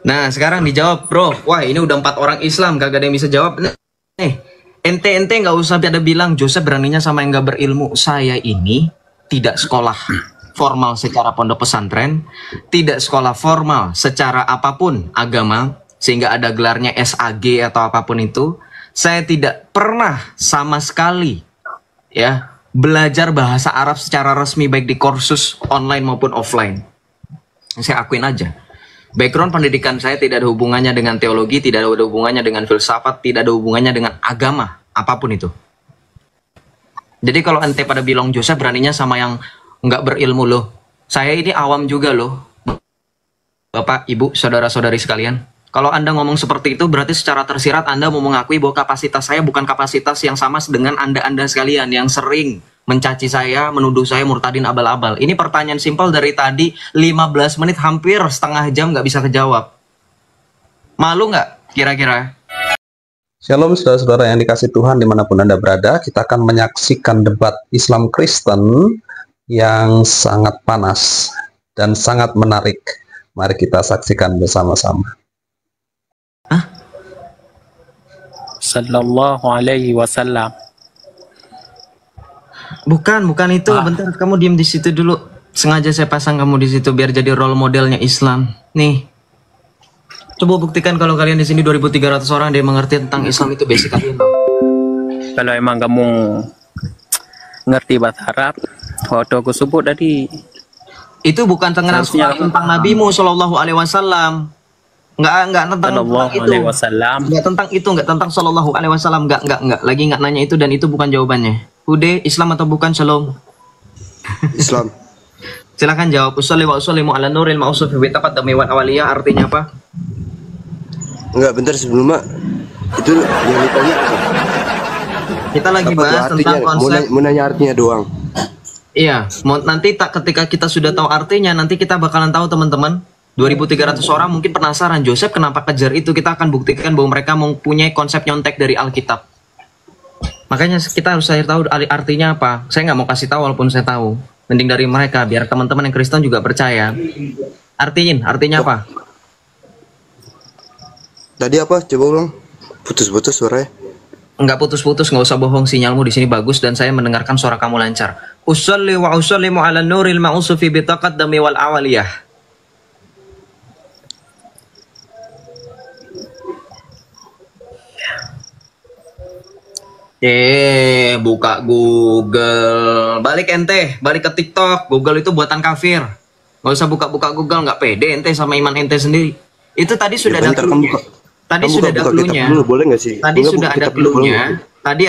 Nah, sekarang dijawab, bro. Wah, ini udah 4 orang Islam, kagak ada yang bisa jawab. Nih, ente nggak usah ada bilang Joseph beraninya sama yang nggak berilmu. Saya ini tidak sekolah formal secara pondok pesantren, tidak sekolah formal secara apapun agama, sehingga ada gelarnya SAG atau apapun itu. Saya tidak pernah sama sekali ya belajar bahasa Arab secara resmi baik di kursus online maupun offline. Saya akuin aja. Background pendidikan saya tidak ada hubungannya dengan teologi, tidak ada hubungannya dengan filsafat, tidak ada hubungannya dengan agama, apapun itu. Jadi kalau ente pada bilang Joseph beraninya sama yang nggak berilmu loh. Saya ini awam juga loh. Bapak, Ibu, saudara-saudari sekalian. Kalau Anda ngomong seperti itu berarti secara tersirat Anda mau mengakui bahwa kapasitas saya bukan kapasitas yang sama dengan Anda sekalian yang sering mencaci saya, menuduh saya murtadin abal-abal. Ini pertanyaan simpel dari tadi 15 menit hampir setengah jam nggak bisa kejawab. Malu nggak kira-kira? Shalom saudara-saudara yang dikasih Tuhan dimanapun Anda berada. Kita akan menyaksikan debat Islam Kristen yang sangat panas dan sangat menarik. Mari kita saksikan bersama-sama. Sallallahu alaihi wasallam. Bukan itu. Bentar, kamu diem di situ dulu. Sengaja saya pasang kamu di situ biar jadi role modelnya Islam. Nih, coba buktikan kalau kalian di sini 2.300 orang dia mengerti tentang Islam itu basic kalian. Kalau emang kamu ngerti bahasa Arab, waktu aku sebut tadi, itu bukan tentang Nabimu Shallallahu Alaihi Wasallam. Nggak tentang itu. Nggak tentang itu, nggak tentang Shallallahu Alaihi Wasallam. Nggak. Lagi nggak nanya itu dan itu bukan jawabannya. Udah, Islam atau bukan, Shalom? Islam. Silakan jawab. Usolli wa usollimu ala nuril ma'usuf bi taqaddami wal awaliyah, artinya apa? Enggak, bentar sebelumnya itu yang ditanya apa? Kita lagi bahas tentang konsep. Mau nanya artinya doang. Iya, nanti ketika kita sudah tahu artinya, nanti kita bakalan tahu teman-teman. 2.300 orang mungkin penasaran Joseph kenapa kejar itu. Kita akan buktikan bahwa mereka mempunyai konsep nyontek dari Alkitab. Makanya kita harus tahu artinya apa. Saya nggak mau kasih tahu walaupun saya tahu. Mending dari mereka biar teman-teman yang Kristen juga percaya. Artinya apa? Tadi apa? Coba ulang. Putus-putus suaranya. Enggak putus-putus, nggak usah bohong. Sinyalmu di sini bagus dan saya mendengarkan suara kamu lancar. Usolli wa usollimu ala nuril ma'usufi bi taqaddami wal awaliyah. Buka Google. Balik ente, balik ke TikTok. Google itu buatan kafir. Nggak usah buka-buka Google, nggak pede ente sama iman ente sendiri. Itu tadi sudah ada clue-nya. Tadi sudah ada clue-nya. Tadi sudah ada clue-nya. Tadi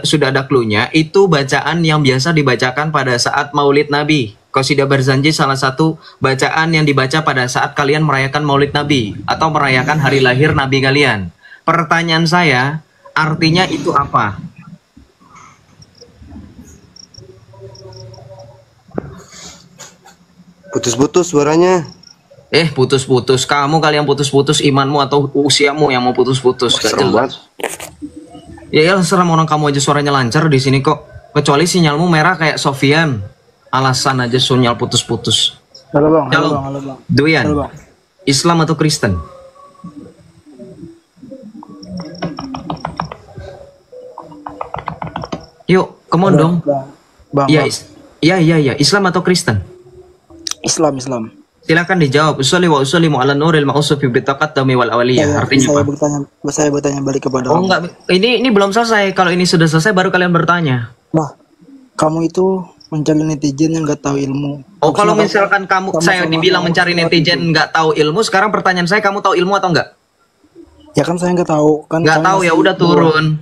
sudah ada clue-nya. Itu bacaan yang biasa dibacakan pada saat Maulid Nabi. Qasidah Barzanji salah satu bacaan yang dibaca pada saat kalian merayakan Maulid Nabi atau merayakan hari lahir Nabi kalian. Pertanyaan saya, artinya itu apa? Putus-putus suaranya. Putus-putus. Kamu kali yang putus-putus, imanmu atau usiamu yang mau putus-putus? Serem banget. Ya serem, orang kamu aja suaranya lancar di sini kok. Kecuali sinyalmu merah kayak Sofian. Alasan aja sinyal putus-putus. Halo bang. Doyan. Halo, bang. Islam atau Kristen? Yuk, come on dong. Bang. Iya. Islam atau Kristen? Islam. Silakan dijawab. Usolli wa usollimu ala nuril ma'usufi bi taqaddami wal awaliyah. Artinya apa? Saya bertanya balik kepada Oh enggak, ini belum selesai. Kalau ini sudah selesai baru kalian bertanya. Nah, kamu itu mencari netizen yang nggak tahu ilmu. Oh, kalau misalkan saya dibilang mencari netizen nggak tahu ilmu, sekarang pertanyaan saya, kamu tahu ilmu atau enggak? Ya kan saya nggak tahu. Nggak tahu ya udah turun.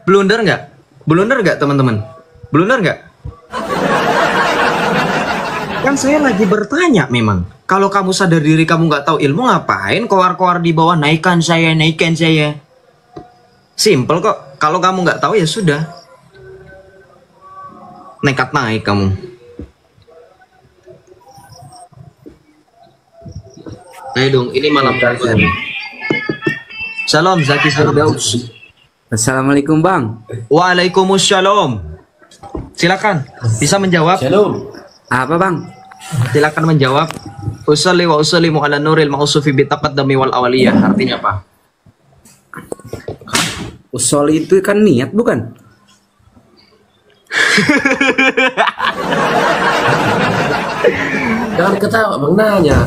Blunder nggak teman-teman? Blunder nggak? Kan saya lagi bertanya memang. Kalau kamu sadar diri kamu nggak tahu ilmu, ngapain koar-koar di bawah naikkan saya. Simple kok. Kalau kamu nggak tahu ya sudah. Nekat naik kamu. Ayo dong, ini malam kalian. Salam Zaki Firdaus. Assalamualaikum bang. Waalaikumsalam. Silakan, bisa menjawab. Shalom. Apa bang? Silakan menjawab. Usolli wa usollimu ala nuril mausufi bitaqaddami wal awaliyah. Artinya apa? Usolli itu kan niat bukan? Jangan ketawa bang, nanya.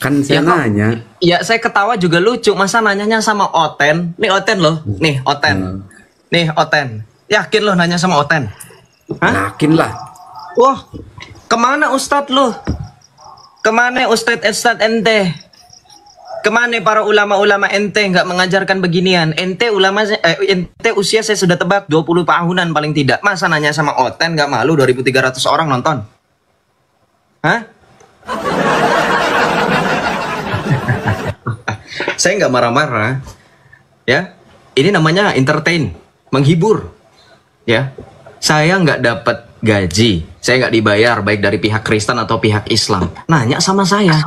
Kan saya nanya. Ya saya ketawa juga lucu. Masa nanyanya sama Oten? Nih Oten loh. Nih Oten. Nih Oten. Yakin loh nanya sama Oten? Hah? Yakin lah. Wah, kemana Ustadz lo? Kemana Ustadz ente? Kemana para ulama-ulama ente nggak mengajarkan beginian? Ente ente usia saya sudah tebak 20 tahunan paling tidak. Masa nanya sama Oten nggak malu 2.300 orang nonton? Hah? Saya nggak marah-marah, ya. Ini namanya entertain, menghibur, ya. Saya nggak dapat gaji, saya nggak dibayar baik dari pihak Kristen atau pihak Islam. Nanya sama saya.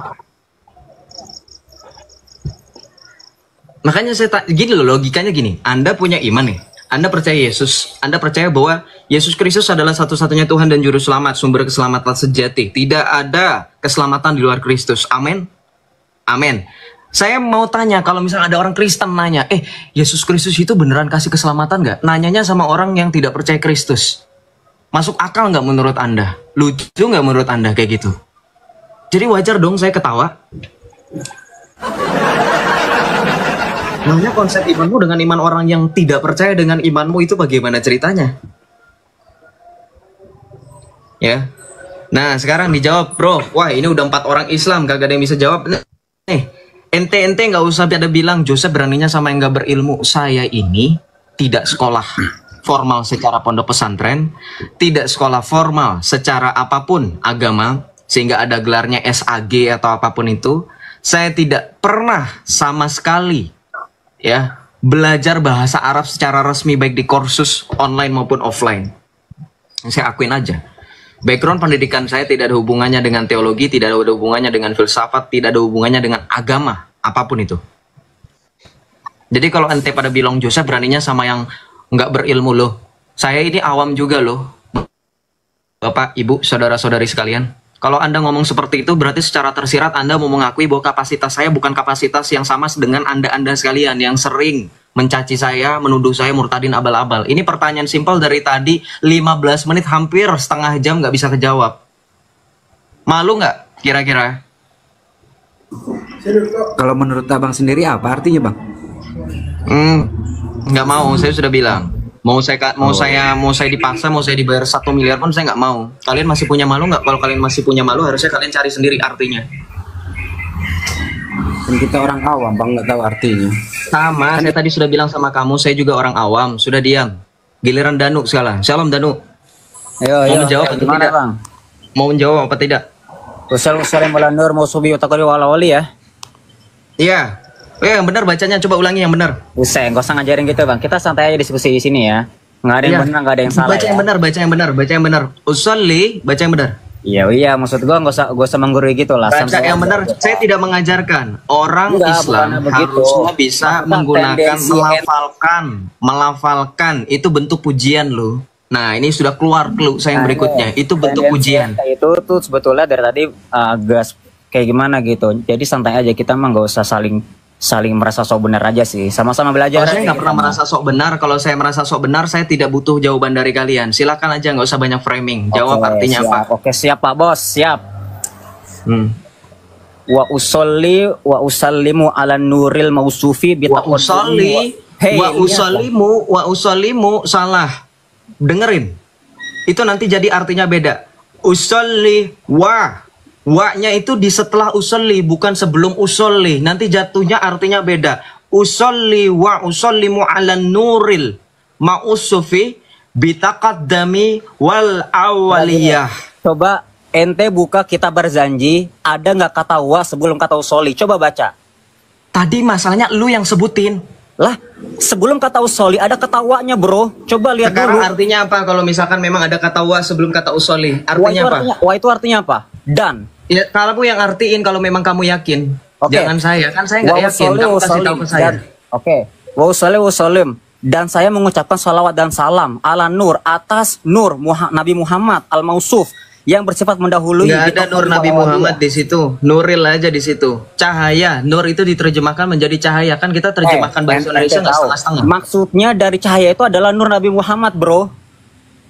Makanya gini loh, logikanya gini. Anda punya iman nih, Anda percaya Yesus, Anda percaya bahwa Yesus Kristus adalah satu-satunya Tuhan dan Juru Selamat, sumber keselamatan sejati. Tidak ada keselamatan di luar Kristus. Amin. Amin. Saya mau tanya, kalau misalnya ada orang Kristen nanya, Yesus Kristus itu beneran kasih keselamatan nggak? Nanyanya sama orang yang tidak percaya Kristus. Masuk akal nggak menurut Anda? Lucu nggak menurut Anda kayak gitu? Jadi wajar dong saya ketawa. Namanya konsep imanmu dengan iman orang yang tidak percaya dengan imanmu itu bagaimana ceritanya? Ya. Nah sekarang dijawab bro. Wah ini udah 4 orang Islam, kagak ada yang bisa jawab. Nih. Ente nggak usah pada bilang Joseph beraninya sama yang nggak berilmu. Saya ini tidak sekolah formal secara pondok pesantren, tidak sekolah formal secara apapun agama, sehingga ada gelarnya SAG atau apapun itu. Saya tidak pernah sama sekali ya belajar bahasa Arab secara resmi baik di kursus online maupun offline. Saya akuin aja. Background pendidikan saya tidak ada hubungannya dengan teologi, tidak ada hubungannya dengan filsafat, tidak ada hubungannya dengan agama, apapun itu. Jadi kalau ente pada bilang Joseph beraninya sama yang nggak berilmu loh. Saya ini awam juga loh. Bapak, Ibu, saudara-saudari sekalian. Kalau Anda ngomong seperti itu berarti secara tersirat Anda mau mengakui bahwa kapasitas saya bukan kapasitas yang sama dengan Anda sekalian yang sering mencaci saya, menuduh saya murtadin abal-abal. Ini pertanyaan simpel dari tadi 15 menit, hampir setengah jam nggak bisa kejawab. Malu nggak kira-kira? Kalau menurut abang sendiri apa artinya bang? Nggak mau, saya sudah bilang. Mau saya dipaksa, mau saya dibayar 1 miliar pun saya nggak mau. Kalian masih punya malu nggak? Kalau kalian masih punya malu, harusnya kalian cari sendiri artinya. Dan kita orang awam bang, nggak tahu artinya. Sama, saya tadi sudah bilang sama kamu, saya juga orang awam. Sudah diam. Giliran Danu sekarang. Shalom Danu. Mau menjawab atau tidak? Bang? Mau menjawab apa tidak? Nur musubi utakuri walawali ya. Iya. Yang benar bacanya, coba ulangi yang benar. Usai, nggak usah ngajarin gitu bang. Kita santai aja diskusi di sini ya. Nggak ada yang benar, nggak ada yang salah. Baca yang benar, baca yang benar, baca yang benar. Usolli, baca yang benar. Iya, maksud gua nggak usah menggurui gitu lah. Baca yang benar. Saya tidak mengajarkan orang Islam harusnya bisa menggunakan melafalkan. Itu bentuk pujian loh. Nah ini sudah keluar clue saya yang berikutnya. Itu bentuk pujian. Itu tuh sebetulnya dari tadi gas kayak gimana gitu. Jadi santai aja, kita mah nggak usah saling merasa sok benar aja sih. Sama-sama belajar. Saya nggak pernah merasa sok benar. Kalau saya merasa sok benar, saya tidak butuh jawaban dari kalian. Silakan aja, nggak usah banyak framing. Jawab artinya siap. apa? Oke, siap Pak Bos, siap. Wa usallimu ala nuril mausufi wa usallimu salah. Dengerin. Itu nanti jadi artinya beda. Usolli wa-nya itu di setelah usolli, bukan sebelum usolli. Nanti jatuhnya artinya beda. Usolli wa usollimu ala nuril ma'usufi bitaqaddami wal awaliyah. Coba ente buka kitab Berzanji, ada nggak kata wa sebelum kata usolli? Coba baca. Tadi masalahnya lu yang sebutin. Lah, sebelum kata usolli ada kata wa-nya bro. Coba lihat sekarang dulu. Artinya apa kalau misalkan memang ada kata wa sebelum kata usolli? Artinya apa? Wa itu artinya apa? Dan. Ya, kalau yang artiin kalau memang kamu yakin. Jangan saya, kan saya nggak yakin. Kamu kasih tahu ke saya. Oke. Wa usolli wa usollim. Dan saya mengucapkan salawat dan salam ala nur, atas nur Nabi Muhammad al-Mausuf yang bersifat mendahului. Nggak ada gitu, Nur Nabi Muhammad di situ. Nuril aja di situ. Cahaya. Nur itu diterjemahkan menjadi cahaya. Kan kita terjemahkan bahasa Indonesia nggak setengah-setengah. Maksudnya dari cahaya itu adalah Nur Nabi Muhammad, bro.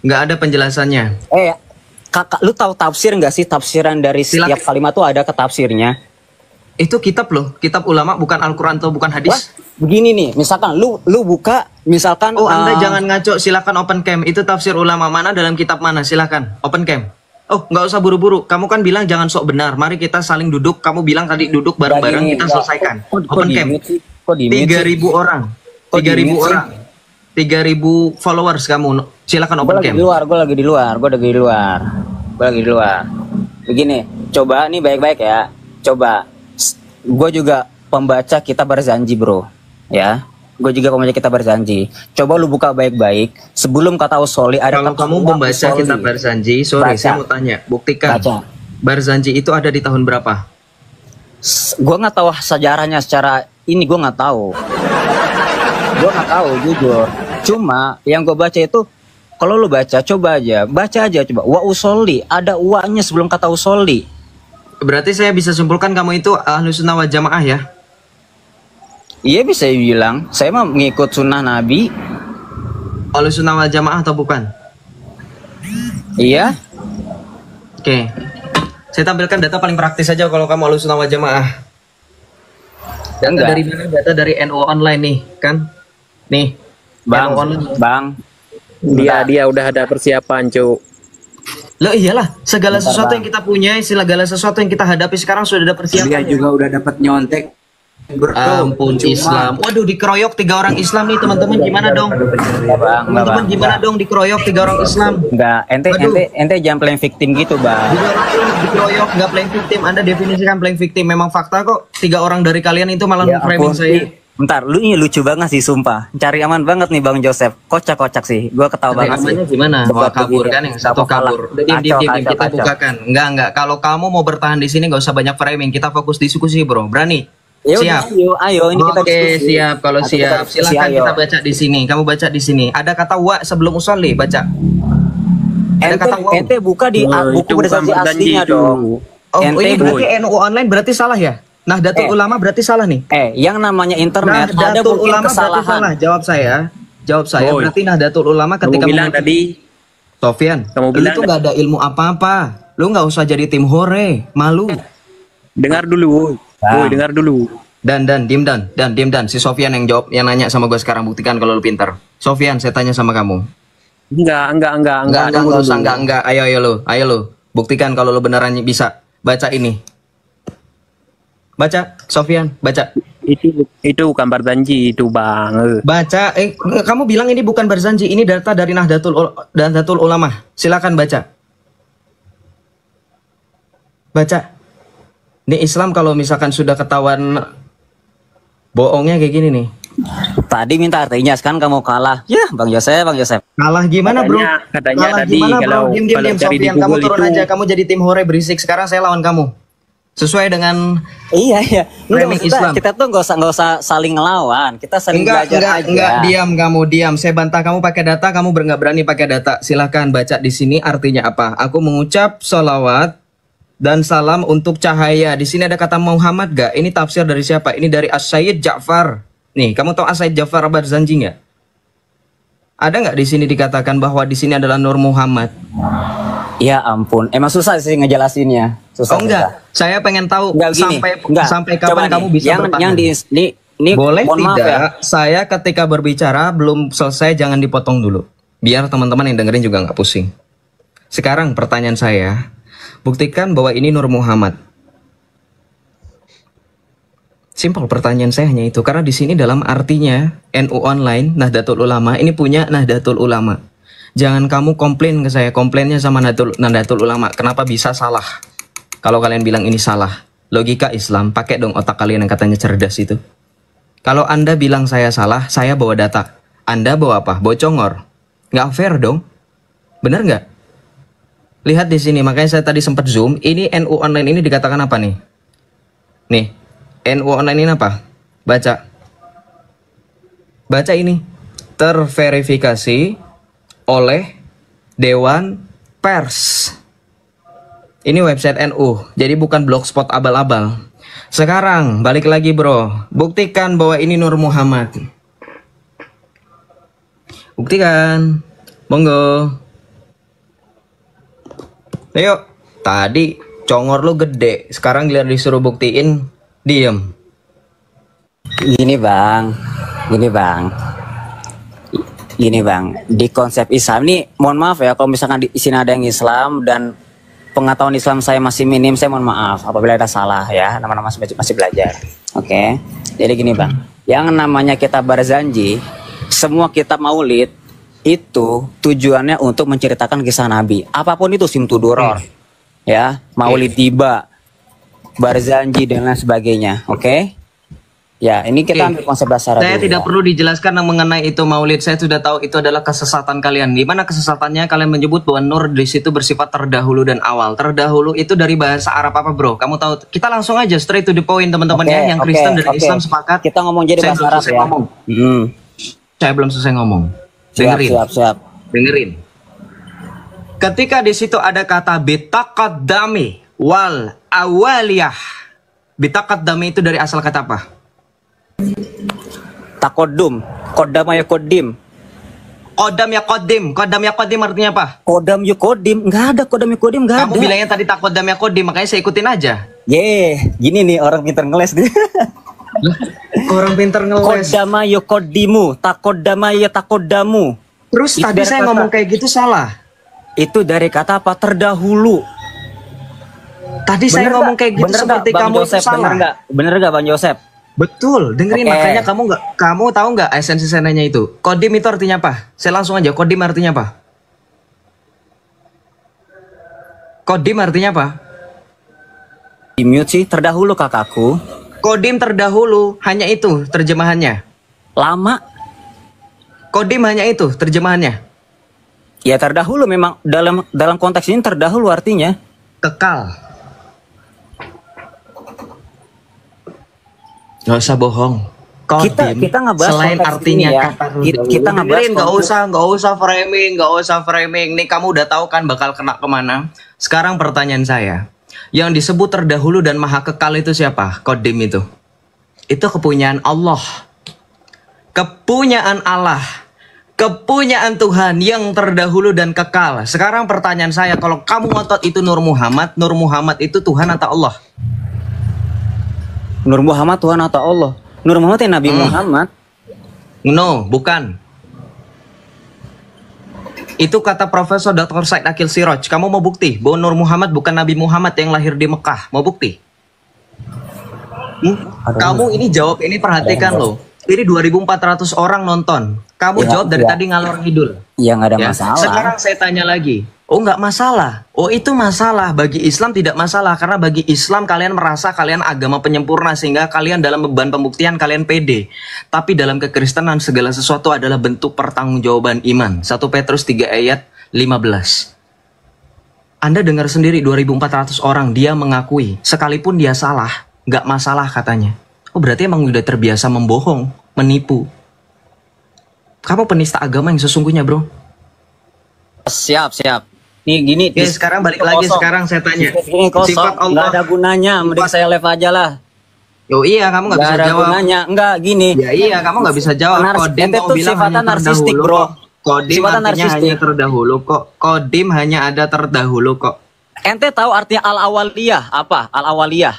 Nggak ada penjelasannya. Kakak, lu tahu tafsir nggak sih? Tafsiran dari setiap kalimat tuh ada ketafsirnya. Itu kitab loh. Kitab ulama, bukan Al-Quran atau bukan hadis. Wah, begini nih, misalkan lu buka, misalkan. Oh, Anda jangan ngaco. Silakan open cam. Itu tafsir ulama mana dalam kitab mana? Silakan open cam. Oh, nggak usah buru-buru. Kamu kan bilang jangan sok benar. Mari kita saling duduk. Kamu bilang tadi duduk bareng-bareng, kita selesaikan. Open cam. 3.000 orang. 3.000 orang. 3.000 followers kamu. Silakan open cam. Gue lagi di luar. Begini, coba nih baik-baik ya. Coba. Gue juga pembaca kitab Barzanji, bro. Ya. Gue juga pembaca kitab Barzanji. Coba lu buka baik-baik. Sebelum kata usoli ada. Kalau kamu membaca kitab Barzanji, sorry, saya mau tanya. Buktikan. Barzanji itu ada di tahun berapa? Gue nggak tahu sejarahnya secara ini, gue nggak tahu. Gue nggak tahu jujur. Cuma yang gue baca itu, kalau lu baca, coba aja coba. Wa usoli, ada uanya sebelum kata usoli. Berarti saya bisa simpulkan kamu itu Ahlus Sunnah wal Jamaah ya? Iya, bisa bilang. Saya mah mengikut sunnah Nabi. Ahlus Sunnah wal Jamaah atau bukan? Iya. Oke. Saya tampilkan data paling praktis saja kalau kamu Ahlus Sunnah wal Jamaah. Data dari mana? Data dari NU Online nih, kan? Nih. Bang. Dia udah ada persiapan, Cuk. Loh iyalah, segala sesuatu yang kita punya, segala sesuatu yang kita hadapi sekarang sudah ada persiapan. Dia juga udah dapat nyontek. Ampun Islam. Waduh, dikeroyok 3 orang Islam nih, teman-teman, gimana dong? Teman-teman gimana dong dikeroyok 3 orang Islam? Enggak, ente jangan playing victim gitu, Bang. Dikeroyok enggak playing victim. Anda definisikan playing victim. Memang fakta kok. 3 orang dari kalian itu malah framing saya. Bentar, lu ini lucu banget sih, sumpah. Cari aman banget nih Bang Joseph. Kocak-kocak sih. Gua ketawa banget sih. Gimana? Wah, kabur kan yang satu kabur. Diam, kita bukakan. Enggak. Kalau kamu mau bertahan di sini enggak usah banyak framing. Kita fokus diskusi, Bro. Berani? Siap. Ayo, ini kita diskusi. Siap. Kalau siap, silakan kita baca di sini. Kamu baca di sini. Ada kata wa sebelum usolli, baca. Ada kata wa. Ente buka di buku Barzanji aslinya dong. Oh, ini berarti NU Online berarti salah ya? Nahdlatul Ulama berarti salah nih. Yang namanya internet ada Nahdlatul mungkin Ulama kesalahan. salah. Jawab saya. Berarti Nahdlatul Ulama ketika kamu bilang tadi, Sofyan, kamu lu bilang tuh nggak ada ilmu apa-apa. Lu nggak usah jadi tim hore, malu. dengar dulu, woi, dengar dulu. Dan diem dan. Si Sofyan yang jawab, yang nanya sama gue sekarang, buktikan kalau lu pintar. Sofyan, saya tanya sama kamu. Enggak usah. Ayo lu. Buktikan kalau lu beneran bisa. Baca ini. Baca, Sofyan, baca. Itu bukan Barzanji itu, Bang. Baca, kamu bilang ini bukan Barzanji, ini data dari Nahdlatul Ulama. Silakan baca. Baca. Ini Islam kalau misalkan sudah ketahuan bohongnya kayak gini nih. Tadi minta artinya, sekarang kamu kalah. Ya, Bang Joseph. Kalah gimana, Bro? Katanya Kalah tadi gimana, kalau Bro? Diam, cari di Sofyan. Kamu Google turun itu aja, kamu jadi tim hore berisik. Sekarang saya lawan kamu. Sesuai dengan Iya. framing Islam. Kita tuh nggak usah saling ngelawan. Kita saling belajar aja. Enggak, diam. Saya bantah kamu pakai data, kamu nggak berani pakai data. Silahkan baca di sini artinya apa. Aku mengucap sholawat dan salam untuk cahaya. Di sini ada kata Muhammad gak? Ini tafsir dari siapa? Ini dari As-Sayyid Ja'far. Nih, kamu tahu As-Sayyid Ja'far Barzanji nggak? Ada nggak di sini dikatakan bahwa di sini adalah Nur Muhammad? Ya ampun, emang susah sih ngejelasinnya. Susah. Saya pengen tahu sampai kapan kamu bisa bertahan. Ini boleh tidak? Saya ketika berbicara belum selesai, jangan dipotong dulu. Biar teman-teman yang dengerin juga nggak pusing. Sekarang pertanyaan saya, buktikan bahwa ini Nur Muhammad. Simpel, pertanyaan saya hanya itu. Karena di sini dalam artinya NU Online, Nahdlatul Ulama ini punya Nahdlatul Ulama. Jangan kamu komplain ke saya, komplainnya sama Nahdlatul Ulama. Kenapa bisa salah? Kalau kalian bilang ini salah, logika Islam, pakai dong otak kalian yang katanya cerdas itu. Kalau Anda bilang saya salah, saya bawa data. Anda bawa apa? Bawa congor. Nggak fair dong. Bener nggak? Lihat di sini, makanya saya tadi sempat zoom. Ini NU Online ini dikatakan apa nih? Nih, NU Online ini apa? Baca. Baca ini. Terverifikasi oleh Dewan Pers. Ini website NU, jadi bukan blogspot abal-abal. Sekarang balik lagi bro, buktikan bahwa ini Nur Muhammad. Buktikan, monggo. Ayo, tadi congor lu gede, sekarang giliran disuruh buktiin, diem. Gini bang, di konsep Islam ini, mohon maaf ya kalau misalkan di sini ada yang Islam dan pengetahuan Islam saya masih minim, saya mohon maaf apabila ada salah ya, nama-nama masih belajar. Oke. Jadi gini bang, yang namanya kita berzanji, semua kitab maulid itu tujuannya untuk menceritakan kisah Nabi. Apapun itu, simtuduror, ya, maulid tiba, berzanji dan lain sebagainya. Oke. Ya, ini kita ambil konsep dasar. Saya dulu, tidak ya. perlu dijelaskan mengenai itu maulid. Saya sudah tahu itu adalah kesesatan kalian. Di mana kesesatannya kalian menyebut bahwa nur di situ bersifat terdahulu dan awal. Terdahulu itu dari bahasa Arab apa, bro? Kamu tahu? Kita langsung aja straight to the point, teman-teman ya. Yang Kristen dan Islam sepakat. Kita ngomong jadi bahasa Arab ya. Saya belum selesai ngomong. Dengerin. Siap. Dengerin. Ketika di situ ada kata bitaqaddami wal awaliyah. Bitaqaddami itu dari asal kata apa? Takodum, kodam ya kodim. Kodam ya kodim artinya apa? Kodam ya kodim, nggak ada kodam ya kodim, nggak ada. Kamu bilangnya tadi tak kodam ya kodim, makanya saya ikutin aja. Gini nih orang pintar ngeles nih. Orang pinter ngeles. Kodama ya kodimu, takodama ya takodamu. Terus Itu tadi dari saya kata- ngomong kayak gitu salah. Itu dari kata apa? Terdahulu. Tadi saya ngomong kayak gitu seperti Bang kamu Joseph, itu salah. Bener nggak Bang Joseph? Betul, dengerin. Oke. Makanya kamu tahu nggak esensi senanya itu? Kodim itu artinya apa? Saya langsung aja, kodim artinya apa? Kodim artinya apa? Di mute sih, terdahulu kakakku. Kodim terdahulu, hanya itu terjemahannya. Lama. Kodim hanya itu terjemahannya. Ya terdahulu memang dalam konteks ini terdahulu artinya. Kekal. Gak usah bohong. Kodim, Kita ngebahas selain konteks artinya ini ya. kata Kita ngebahas dengerin, nggak konteks- usah framing. Nih kamu udah tahu kan bakal kena kemana. Sekarang pertanyaan saya, yang disebut terdahulu dan maha kekal itu siapa? Kodim itu kepunyaan Allah, kepunyaan Allah, kepunyaan Tuhan yang terdahulu dan kekal. Sekarang pertanyaan saya, kalau kamu ngotot itu Nur Muhammad itu Tuhan atau Allah? Nur Muhammad Tuhan atau Allah? Nur Muhammad ya Nabi Muhammad. No, bukan. Itu kata Profesor Dr. Said Akil Siroj. Kamu mau bukti bahwa Nur Muhammad bukan Nabi Muhammad yang lahir di Mekah? Mau bukti? Kamu ini jawab ini, perhatikan loh. Ini 2.400 orang nonton. Kamu jawab dari tadi ngalor ngidul. Ya nggak ada Ya. masalah. Sekarang saya tanya lagi. Oh nggak masalah. Oh itu masalah. Bagi Islam tidak masalah. Karena bagi Islam kalian merasa kalian agama penyempurna. Sehingga kalian dalam beban pembuktian kalian pede. Tapi dalam kekristenan segala sesuatu adalah bentuk pertanggungjawaban iman. 1 Petrus 3 ayat 15. Anda dengar sendiri 2.400 orang dia mengakui. Sekalipun dia salah, nggak masalah katanya. Oh berarti emang udah terbiasa membohong, menipu. Kamu penista agama yang sesungguhnya bro. Siap. Nih gini. Ya sekarang balik lagi, sekarang saya tanya. Ini kosong, Sifat nggak Allah. ada gunanya. Mending saya live aja lah. Oh iya, kamu nggak Nggak bisa ada jawab. gunanya. Enggak gini. Ya iya, kamu nggak bisa jawab. Kodim Ente kamu tuh bilang sifatnya hanya narsistik, terdahulu bro. kok. Kodim Sifatnya artinya narsistik. hanya terdahulu kok. Kodim hanya ada terdahulu kok. Ente tahu artinya al-awaliyah apa? Al-awaliyah.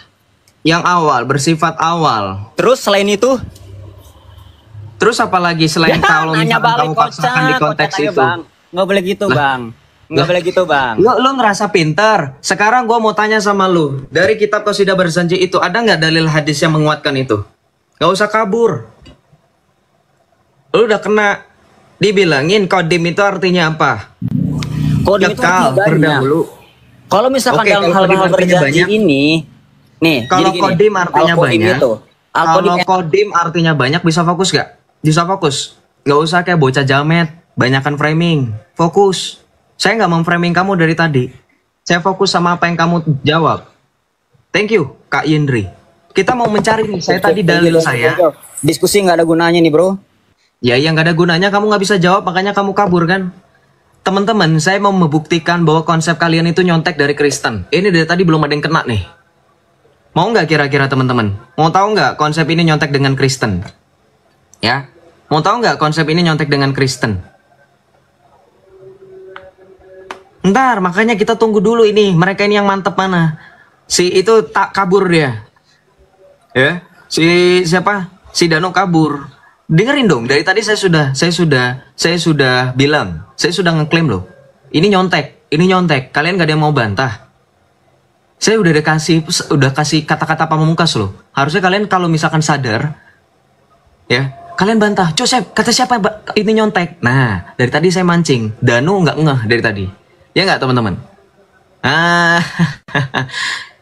Yang awal, bersifat awal. Terus selain itu? Terus apa lagi selain kalau Nanya misalkan balik kamu paksakan di konteks ayo, itu? Bang. Nggak boleh gitu, Bang. Nggak boleh gitu, Bang. Lu ngerasa pintar. Sekarang gua mau tanya sama lu. Dari kitab Qasidah Berzanji itu ada nggak dalil hadis yang menguatkan itu? Gak usah kabur. Lu udah kena dibilangin kodim itu artinya apa? Kodim itu Kekal, artinya banyak. terdahulu. Kalau misalkan Oke, dalam kalau hal-hal kodim artinya berjanji banyak. ini, nih, Kalau jadi gini, kodim artinya al-kodim banyak. itu, al-kodim Kalau kodim artinya banyak, bisa fokus gak? Bisa fokus. Gak usah kayak bocah jamet, banyakan framing. Fokus. Saya nggak memframing kamu dari tadi. Saya fokus sama apa yang kamu jawab. Thank you, Kak Yendri. Kita mau mencari nih. Saya tadi dalil saya. Diskusi nggak ada gunanya nih, bro. Ya yang nggak ada gunanya kamu nggak bisa jawab, makanya kamu kabur kan. teman-teman, saya mau membuktikan bahwa konsep kalian itu nyontek dari Kristen. Ini dari tadi belum ada yang kena nih. Mau nggak kira-kira teman-teman? Mau tahu nggak konsep ini nyontek dengan Kristen? Ya, mau tahu nggak konsep ini nyontek dengan Kristen? Ntar, makanya kita tunggu dulu ini. Mereka ini yang mantep mana? Si itu tak kabur dia. Ya, si siapa? Si Danu kabur. Dengerin dong, dari tadi saya sudah bilang, saya sudah ngeklaim loh. Ini nyontek. Kalian gak ada yang mau bantah. Saya udah kasih kata-kata pamungkas loh. Harusnya kalian kalau misalkan sadar, ya, kalian bantah. Joseph, kata siapa ini nyontek? Nah, dari tadi saya mancing. Danu nggak ngeh dari tadi. Ya nggak teman-teman?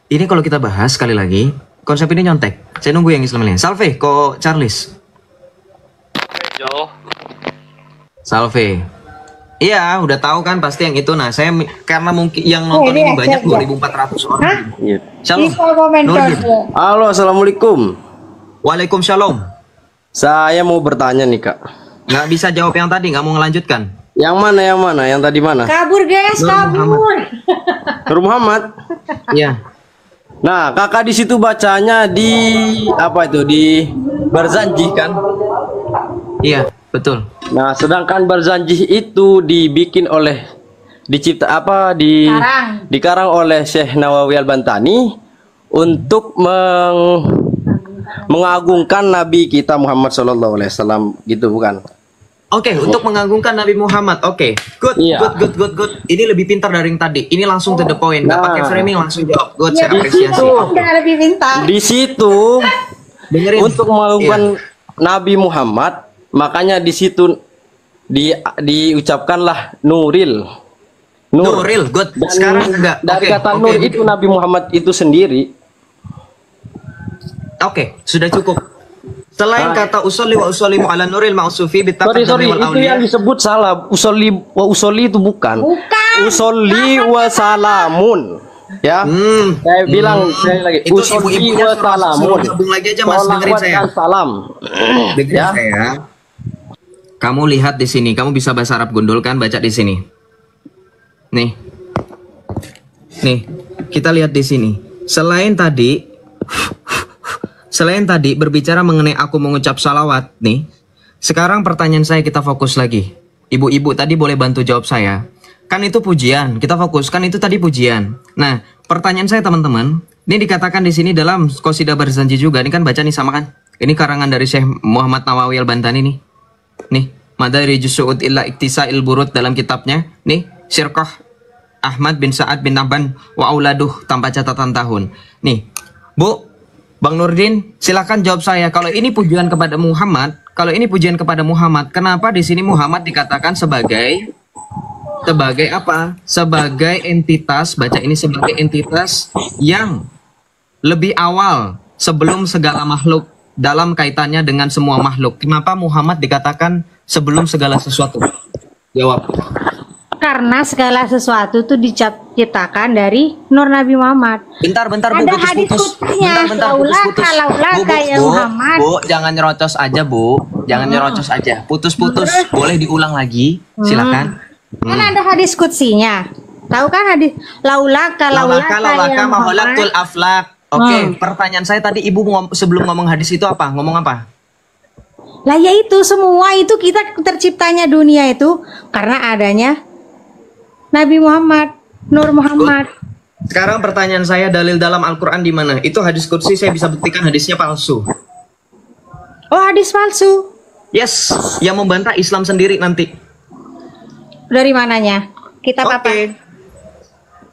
Ini kalau kita bahas sekali lagi, konsep ini nyontek. Saya nunggu yang Islam lain. Salve, kok Charles? Salve. Iya, udah tahu kan pasti yang itu. Nah, saya karena mungkin yang nonton ini banyak 2.400 orang. Iya. Shalom. Nurdin. Halo, assalamualaikum. Waalaikumsalam. Saya mau bertanya nih kak. Nggak bisa jawab yang tadi, nggak mau ngelanjutkan. Yang mana? Yang tadi mana? Kabur guys, kabur. Nur Muhammad. Iya. Nah, kakak di situ bacanya di apa itu? Di Barzanji kan? Iya, betul. Nah, sedangkan Barzanji itu dikarang oleh Syekh Nawawi Al-Bantani untuk mengagungkan Nabi kita Muhammad SAW gitu bukan? Oke, untuk mengagungkan Nabi Muhammad. Oke, good. Ini lebih pintar dari yang tadi. Ini langsung to the point, nggak pakai framing, langsung jawab. Good, saya apresiasi. Udah lebih pintar. Di situ Dengerin. untuk mengagungkan Nabi Muhammad, makanya di situ diucapkanlah Nuril. Nuril, good. Dan Sekarang enggak. dari kata Nur itu Nabi Muhammad itu sendiri. Oke, sudah cukup. Selain kata usolli wa usollimu ala nuril ma'usufi Sorry, itu yang disebut salah. Usolli itu bukan. Usolli wa salamun. Ya. Saya bilang sekali lagi. Itu Usolli ibu-ibunya wa salamun. gabung lagi aja Mas, dengerin saya. Salam. Dengerin Ya. saya. Kamu lihat di sini, kamu bisa bahasa Arab gundul kan? Baca di sini. Nih, kita lihat di sini. Selain tadi berbicara mengenai aku mengucap salawat nih, sekarang pertanyaan saya kita fokus lagi. Ibu-ibu tadi boleh bantu jawab saya. Kan itu pujian, kita fokus kan itu tadi pujian. Nah, pertanyaan saya teman-teman, ini dikatakan di sini dalam Qasidah Barzanji juga. Ini kan baca nih sama kan? Ini karangan dari Syekh Muhammad Nawawi Al-Bantani nih. Nih, Madarijus Su'ud illa Iktisa'il Burud dalam kitabnya. Nih, Syirqah Ahmad bin Sa'ad bin Naban wa auladuh tanpa catatan tahun. Nih, Bu, Bang Nurdin, silakan jawab saya. Kalau ini pujian kepada Muhammad, kenapa di sini Muhammad dikatakan sebagai apa? Sebagai entitas, baca ini sebagai entitas yang lebih awal sebelum segala makhluk dalam kaitannya dengan semua makhluk. Kenapa Muhammad dikatakan sebelum segala sesuatu? Jawab. Karena segala sesuatu itu diciptakan dari Nur Nabi Muhammad. Bentar, Bu, ada hadis kutsinya. Bu, jangan nyerocos aja, Bu. Jangan nyerocos aja. Putus-putus. Boleh diulang lagi? Silakan. Kan ada hadis kutsinya. Tahu kan hadis laulaka ya maholaktul aflak. Oke, pertanyaan saya tadi Ibu sebelum ngomong hadis itu apa? Ngomong apa? Lah ya itu semua itu kita terciptanya dunia itu karena adanya Nabi Muhammad, Nur Muhammad. Sekarang pertanyaan saya, dalil dalam Al-Quran di mana? Itu hadis qudsi, saya bisa buktikan hadisnya palsu. Oh, hadis palsu? Yes, yang membantah Islam sendiri nanti. Dari mananya? Kitab apa?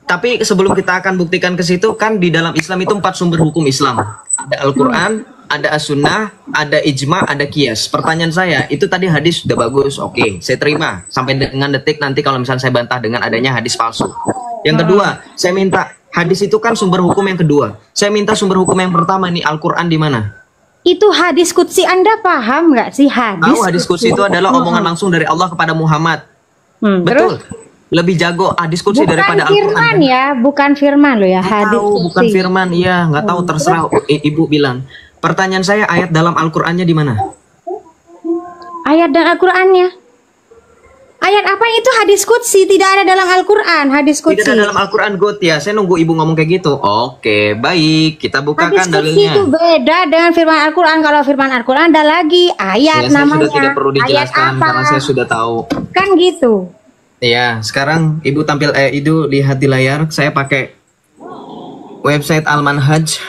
Tapi sebelum kita akan buktikan ke situ, kan di dalam Islam itu 4 sumber hukum Islam. Ada Al-Quran, ada As-Sunnah, ada Ijma, ada Qiyas. Pertanyaan saya, itu tadi hadis sudah bagus, oke, saya terima. Sampai dengan detik nanti kalau misalnya saya bantah dengan adanya hadis palsu. Yang kedua, saya minta, hadis itu kan sumber hukum yang kedua. Saya minta sumber hukum yang pertama nih, Al-Quran di mana? Itu hadis qudsi, Anda paham nggak sih hadis? Tahu hadis qudsi itu adalah omongan langsung dari Allah kepada Muhammad. Betul. Lebih jago hadis qudsi daripada Al-Quran. Bukan firman ya, bukan firman loh ya, hadis qudsi. Bukan firman, iya, nggak tahu, terserah Ibu bilang. Pertanyaan saya, ayat dalam Al-Qur'annya di mana? Ayat dan Al-Qur'annya? Ayat apa itu hadis qudsi, tidak ada dalam Al-Qur'an, hadis qudsi. Tidak ada dalam Al-Quran, God ya. Saya nunggu ibu ngomong kayak gitu. Oke, baik. Kita bukakan Hadis qudsi dalilnya. itu beda dengan firman Al-Qur'an. Kalau firman Al-Qur'an ada lagi ayat Ya, saya namanya. sudah tidak perlu Ayat dijelaskan apa? karena saya sudah tahu. Kan gitu. Ya, sekarang ibu tampil itu lihat di layar. Saya pakai website Al-Manhaj.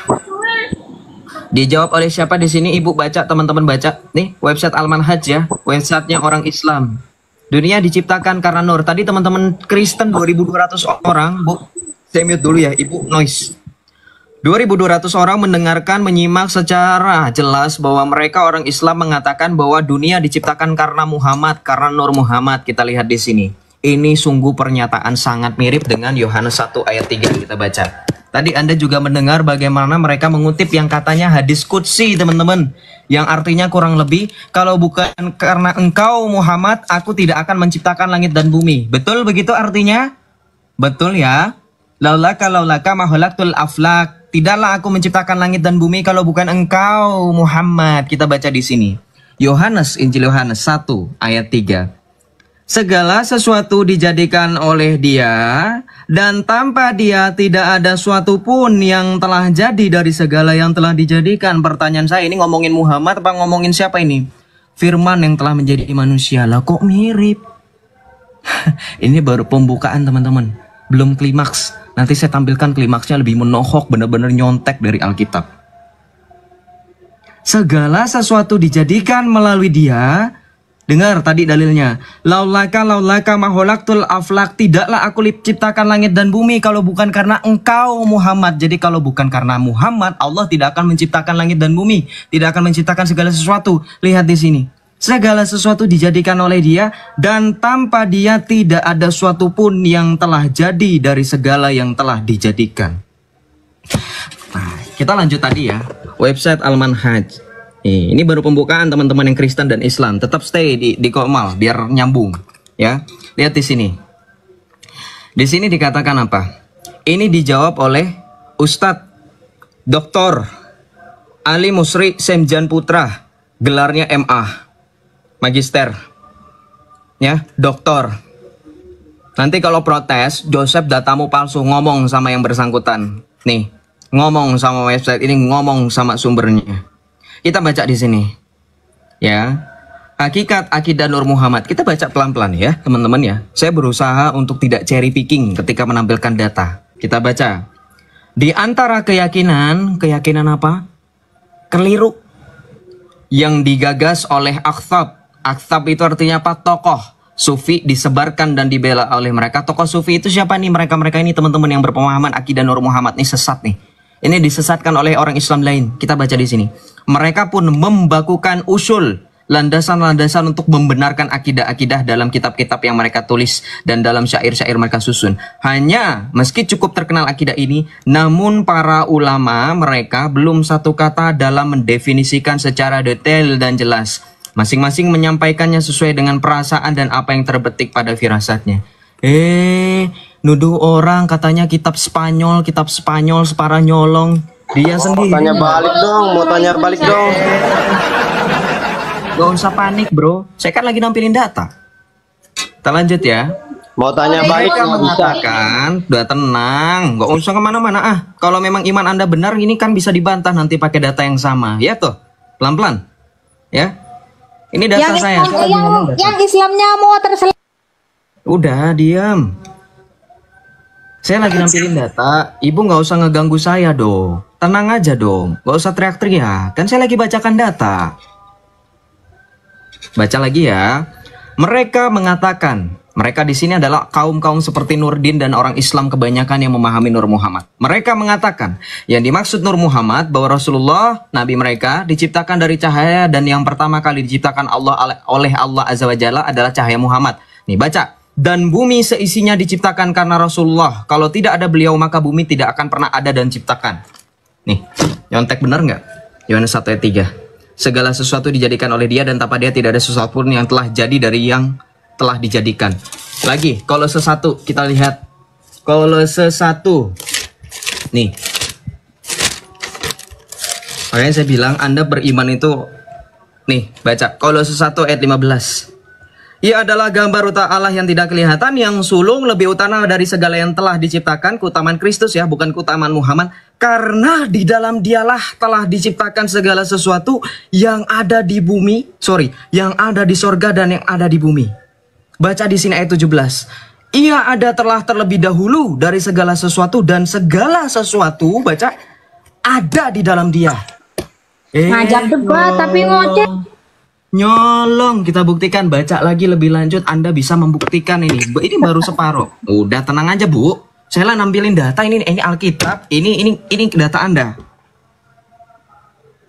Dijawab oleh siapa di sini? Ibu baca, teman-teman baca. Nih, website Al-Manhaj ya. Websitenya orang Islam. Dunia diciptakan karena nur. Tadi teman-teman Kristen 2200 orang, Bu. Saya mute dulu ya, Ibu noise. 2200 orang mendengarkan, menyimak secara jelas bahwa mereka orang Islam mengatakan bahwa dunia diciptakan karena Muhammad, karena nur Muhammad. Kita lihat di sini. Ini sungguh pernyataan sangat mirip dengan Yohanes 1 ayat 3 kita baca. Tadi Anda juga mendengar bagaimana mereka mengutip yang katanya hadis qudsi, teman-teman. Yang artinya kurang lebih, kalau bukan karena engkau Muhammad, aku tidak akan menciptakan langit dan bumi. Betul begitu artinya? Betul ya? Laulaka mahalaktul aflak. Tidaklah aku menciptakan langit dan bumi kalau bukan engkau Muhammad. Kita baca di sini. Yohanes, Injil Yohanes 1 ayat 3. Segala sesuatu dijadikan oleh Dia, dan tanpa Dia tidak ada suatu pun yang telah jadi dari segala yang telah dijadikan. Pertanyaan saya, ini ngomongin Muhammad apa ngomongin siapa ini? Firman yang telah menjadi manusia. Lah kok mirip? Ini baru pembukaan, teman-teman. Belum klimaks. Nanti saya tampilkan klimaksnya lebih menohok, benar-benar nyontek dari Alkitab. Segala sesuatu dijadikan melalui Dia. Dengar tadi dalilnya. Laulaka mahalaktul aflak. Tidaklah aku ciptakan langit dan bumi kalau bukan karena engkau Muhammad. Jadi kalau bukan karena Muhammad, Allah tidak akan menciptakan langit dan bumi. Tidak akan menciptakan segala sesuatu. Lihat di sini. Segala sesuatu dijadikan oleh Dia, dan tanpa Dia tidak ada suatu pun yang telah jadi dari segala yang telah dijadikan. Nah, kita lanjut tadi ya. Website Al-Manhaj. Ini baru pembukaan teman-teman yang Kristen dan Islam. Tetap stay di Komal biar nyambung ya. Lihat di sini. Di sini dikatakan apa? Ini dijawab oleh Ustadz Dr. Ali Musri Semjan Putra, gelarnya MA, Magister. Ya, doktor. Nanti kalau protes, Joseph datamu palsu, ngomong sama yang bersangkutan. Nih, ngomong sama website ini, ngomong sama sumbernya. Kita baca di sini, ya. Hakikat akidah Nur Muhammad. Kita baca pelan-pelan ya, teman-teman ya. Saya berusaha untuk tidak cherry picking ketika menampilkan data. Kita baca. Di antara keyakinan apa? Keliru yang digagas oleh Akhtab. Akhtab itu artinya apa? Tokoh Sufi disebarkan dan dibela oleh mereka. Tokoh Sufi itu siapa nih? Mereka ini teman-teman yang berpemahaman akidah Nur Muhammad nih sesat nih. Ini disesatkan oleh orang Islam lain. Kita baca di sini. Mereka pun membakukan usul, landasan-landasan untuk membenarkan akidah-akidah dalam kitab-kitab yang mereka tulis dan dalam syair-syair mereka susun. Hanya meski cukup terkenal akidah ini, namun para ulama mereka belum satu kata dalam mendefinisikan secara detail dan jelas. Masing-masing menyampaikannya sesuai dengan perasaan dan apa yang terbetik pada firasatnya. Nuduh orang katanya kitab Spanyol separa nyolong. Dia sendiri. Mau tanya balik dong. Gak usah panik bro, saya kan lagi nampilin data. Kita lanjut ya. Mau tanya balik Mereka nggak bisa. mengatakan, udah tenang, gak usah kemana-mana ah. Kalau memang iman Anda benar, ini kan bisa dibantah nanti pakai data yang sama. Ya tuh, pelan-pelan. Ya, ini data saya. Saya lagi ngomong data. Yang Islamnya mau terselip. Udah, diam. Saya lagi nampilin data, ibu nggak usah ngeganggu saya dong. Tenang aja dong, nggak usah teriak-teriak. Kan saya lagi bacakan data. Baca lagi ya. Mereka mengatakan, mereka di sini adalah kaum-kaum seperti Nurdin dan orang Islam kebanyakan yang memahami Nur Muhammad. Mereka mengatakan, yang dimaksud Nur Muhammad bahwa Rasulullah, Nabi mereka, diciptakan dari cahaya dan yang pertama kali diciptakan oleh Allah Azza wa Jalla adalah cahaya Muhammad. Nih baca. Dan bumi seisinya diciptakan karena Rasulullah. Kalau tidak ada beliau maka bumi tidak akan pernah ada dan ciptakan. Nih, nyontek benar nggak? Yohanes 1 ayat 3. Segala sesuatu dijadikan oleh Dia dan tanpa Dia tidak ada sesuatu pun yang telah jadi dari yang telah dijadikan. Lagi, Kolose 1 kita lihat. Kolose 1. Nih. Makanya saya bilang Anda beriman itu nih, baca Kolose 1 ayat 15. Ia adalah gambar utama Allah yang tidak kelihatan, yang sulung, lebih utama dari segala yang telah diciptakan. Keutamaan Kristus ya, bukan keutamaan Muhammad. Karena di dalam dialah telah diciptakan segala sesuatu yang ada di bumi, yang ada di sorga dan yang ada di bumi. Baca di sini ayat 17. Ia ada telah terlebih dahulu dari segala sesuatu, dan segala sesuatu, baca, ada di dalam dia. Ngajak debat tapi ngoceh. Nyolong, kita buktikan. Baca lagi lebih lanjut, Anda bisa membuktikan ini. Ini baru separuh. Udah tenang aja, Bu. Saya lah nampilin data ini Alkitab, ini data Anda.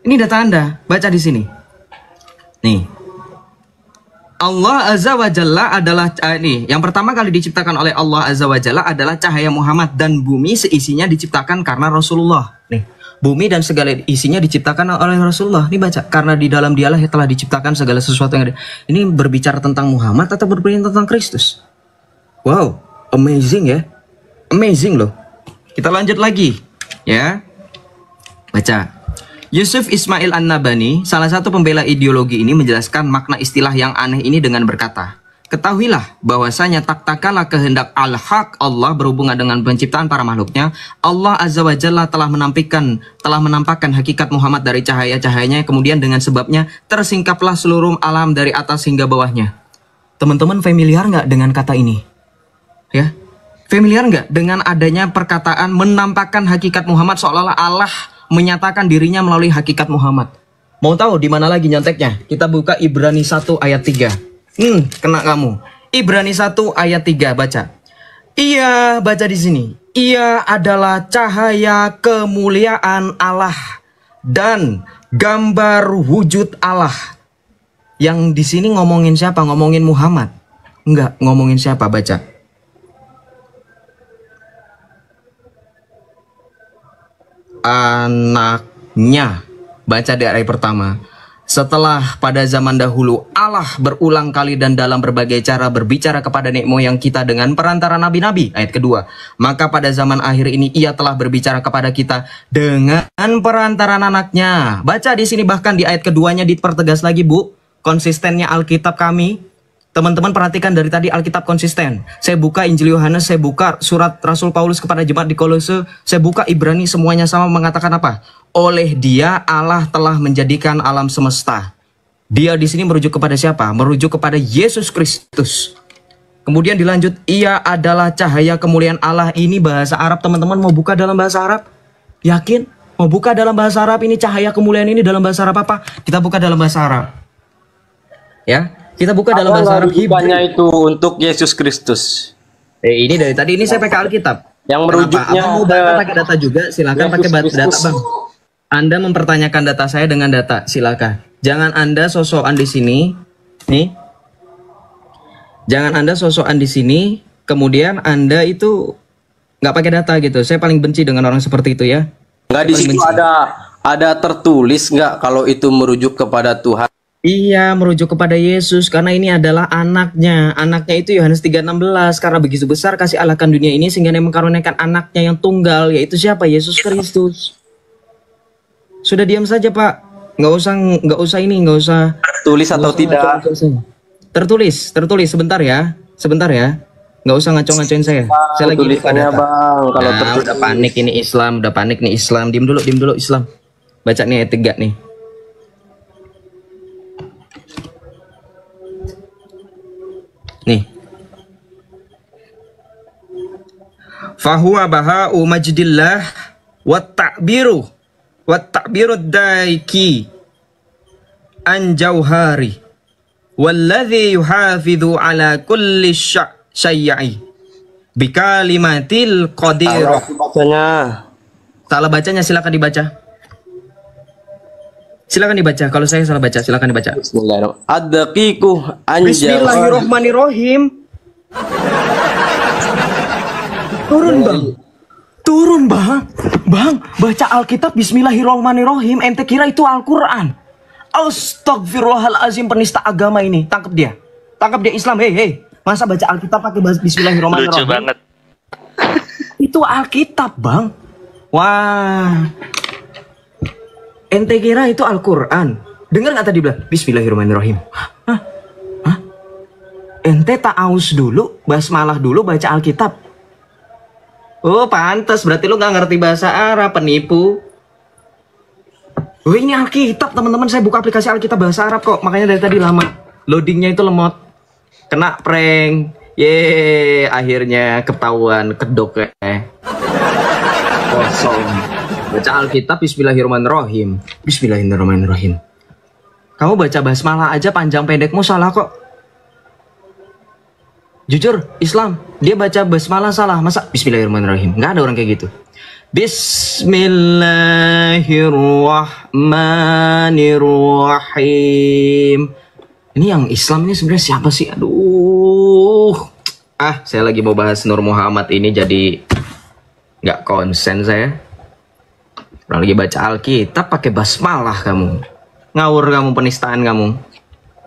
Ini data Anda. Baca di sini. Nih. Allah Azza wa Jalla adalah nih, yang pertama kali diciptakan oleh Allah Azza wa Jalla adalah cahaya Muhammad, dan bumi seisinya diciptakan karena Rasulullah. Nih. Bumi dan segala isinya diciptakan oleh Rasulullah. Ini baca, karena di dalam dialah telah diciptakan segala sesuatu yang ada. Ini berbicara tentang Muhammad atau berbicara tentang Kristus? Wow, amazing ya. Amazing loh. Kita lanjut lagi ya. Baca. Yusuf Ismail An-Nabhani, salah satu pembela ideologi ini, menjelaskan makna istilah yang aneh ini dengan berkata, ketahuilah bahwasanya tak kala kehendak al-haq Allah berhubungan dengan penciptaan para makhluknya, Allah Azza wa Jalla telah menampakkan hakikat Muhammad dari cahaya-cahayanya, kemudian dengan sebabnya tersingkaplah seluruh alam dari atas hingga bawahnya. Teman-teman familiar nggak dengan kata ini? Ya, familiar nggak dengan adanya perkataan menampakkan hakikat Muhammad, seolah-olah Allah menyatakan dirinya melalui hakikat Muhammad? Mau tahu di mana lagi nyonteknya? Kita buka Ibrani 1 ayat 3. Kena kamu. Ibrani 1 ayat 3, baca. Ia, baca di sini. Ia adalah cahaya kemuliaan Allah dan gambar wujud Allah. Yang di sini ngomongin siapa? Ngomongin Muhammad? Enggak, ngomongin siapa? Baca. Anaknya. Baca di ayat pertama. Setelah pada zaman dahulu Allah berulang kali dan dalam berbagai cara berbicara kepada nenek moyang kita dengan perantara nabi-nabi. Ayat kedua. Maka pada zaman akhir ini ia telah berbicara kepada kita dengan perantara anaknya. Baca di sini, bahkan di ayat keduanya dipertegas lagi, Bu. Konsistennya Alkitab kami. Teman-teman perhatikan dari tadi Alkitab konsisten. Saya buka Injil Yohanes, saya buka surat Rasul Paulus kepada jemaat di Kolose, saya buka Ibrani, semuanya sama mengatakan apa? Oleh Dia Allah telah menjadikan alam semesta. Dia di sini merujuk kepada siapa? Merujuk kepada Yesus Kristus. Kemudian dilanjut, ia adalah cahaya kemuliaan Allah. Ini bahasa Arab, teman-teman mau buka dalam bahasa Arab? Yakin? Mau buka dalam bahasa Arab ini, cahaya kemuliaan ini dalam bahasa Arab apa? Kita buka dalam bahasa Arab. Ya. Kita buka dalam bahasa Arab Hebrew. Itu untuk Yesus Kristus. Ini dari tadi ini saya pakai Alkitab. Yang merujuknya mau pakai data juga, silakan pakai data, Bang. Anda mempertanyakan data saya dengan data, silakan. Jangan Anda sosokan di sini, nih. Jangan Anda sosokan di sini, kemudian Anda itu nggak pakai data gitu. Saya paling benci dengan orang seperti itu ya. Nggak, di situ ada tertulis nggak kalau itu merujuk kepada Tuhan? Iya, merujuk kepada Yesus, karena ini adalah anaknya. Anaknya itu Yohanes 3:16, karena begitu besar kasih Allah akan dunia ini sehingga Dia mengkaruniakan anaknya yang tunggal, yaitu siapa? Yesus Kristus. Sudah diam saja, Pak. Nggak usah tulis atau tidak. Tertulis sebentar ya. Nggak usah ngaco-ngacoin saya. Saya lagi buka data. Bang, kalau udah panik ini Islam, Diam dulu Islam. Baca nih ayat 3 nih. Nih. Fahuwa baha'u majdillah wa ta'biru daiki an jauhari walladhi yuhafidhu ala kulli syai'i bikalimatil qadir. Salah bacanya silakan dibaca. Silakan dibaca. Kalau saya salah baca, silakan dibaca. Bismillahirrahmanirrahim. Turun, Bang. Bang, baca Alkitab Bismillahirrahmanirrahim. Ente kira itu Al-Qur'an. Astagfirullahalazim, penista agama ini. Tangkap dia Islam. Hei. Masa baca Alkitab pakai Bismillahirrahmanirrahim? Lucu banget. Itu Alkitab, Bang. Wah. Ente kira itu Al-Quran. Dengar nggak tadi bilang Bismillahirrahmanirrahim? Hah? ente ta'awuz dulu, basmalah dulu, baca Alkitab. Oh pantas, berarti lu nggak ngerti bahasa Arab, penipu. Oh ini Alkitab teman-teman, saya buka aplikasi Alkitab bahasa Arab kok, makanya dari tadi lama. Loadingnya itu lemot, kena prank. Ye, akhirnya ketahuan, kedok kosong. Baca Alkitab, Bismillahirrahmanirrahim. Bismillahirrahmanirrahim. Kamu baca basmalah aja panjang pendekmu salah kok. Jujur, Islam, dia baca basmalah salah, masa Bismillahirrahmanirrahim? Nggak ada orang kayak gitu. Bismillahirrahmanirrahim. Ini yang Islam ini sebenarnya siapa sih? Aduh. Saya lagi mau bahas Nur Muhammad ini jadi nggak konsen saya. Orang lagi baca Alkitab pakai basmalah kamu. Ngawur kamu, penistaan kamu.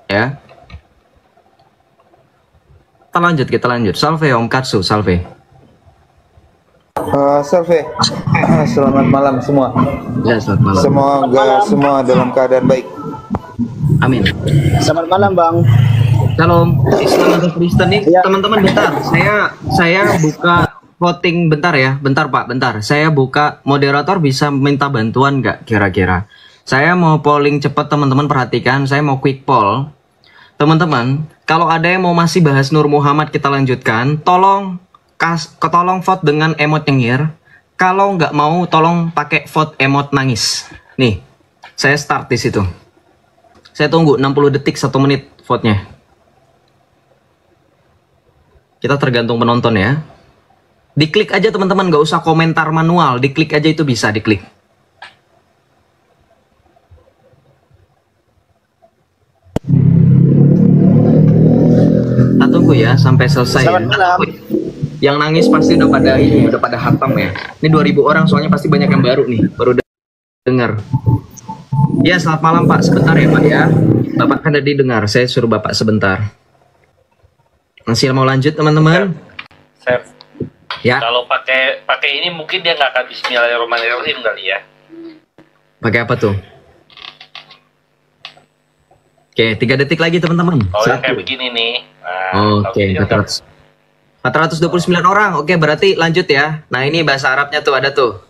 Ya. Kita lanjut. Salve Om Katsu, salve. Salve. Selamat malam semua. Ya, selamat malam. Semoga semua dalam keadaan baik. Amin. Selamat malam, Bang. Shalom. Islam atau Kristen nih, teman-teman bentar. Saya buka voting bentar ya. Bentar Pak, bentar. Saya buka, moderator bisa minta bantuan nggak kira-kira? Saya mau polling cepat teman-teman, perhatikan. Saya mau quick poll. Teman-teman, kalau ada yang mau masih bahas Nur Muhammad kita lanjutkan, tolong vote dengan emot nyengir. Kalau nggak mau, tolong pakai vote emot nangis. Nih, saya start di situ. Saya tunggu 60 detik 1 menit vote-nya. Kita tergantung penonton ya. Diklik aja teman-teman, nggak usah komentar manual. Diklik aja itu bisa, diklik. Kita tunggu ya sampai selesai. Selamat malam. Yang nangis pasti udah pada ini, udah pada hatam ya. Ini 2000 orang soalnya pasti banyak yang baru nih, baru dengar. Ya, selamat malam Pak, sebentar ya Pak ya. Bapak kan tadi dengar, saya suruh Bapak sebentar. Masih mau lanjut teman-teman? Chef. Ya. Kalau pakai ini mungkin dia nggak akan Bismillahirrahmanirrahim kali ya. Pakai apa tuh? Oke, 3 detik lagi teman-teman. Oh, yang kayak begini nih. Nah, Oke, 429 orang. Oke, berarti lanjut ya. Nah, ini bahasa Arabnya tuh ada tuh.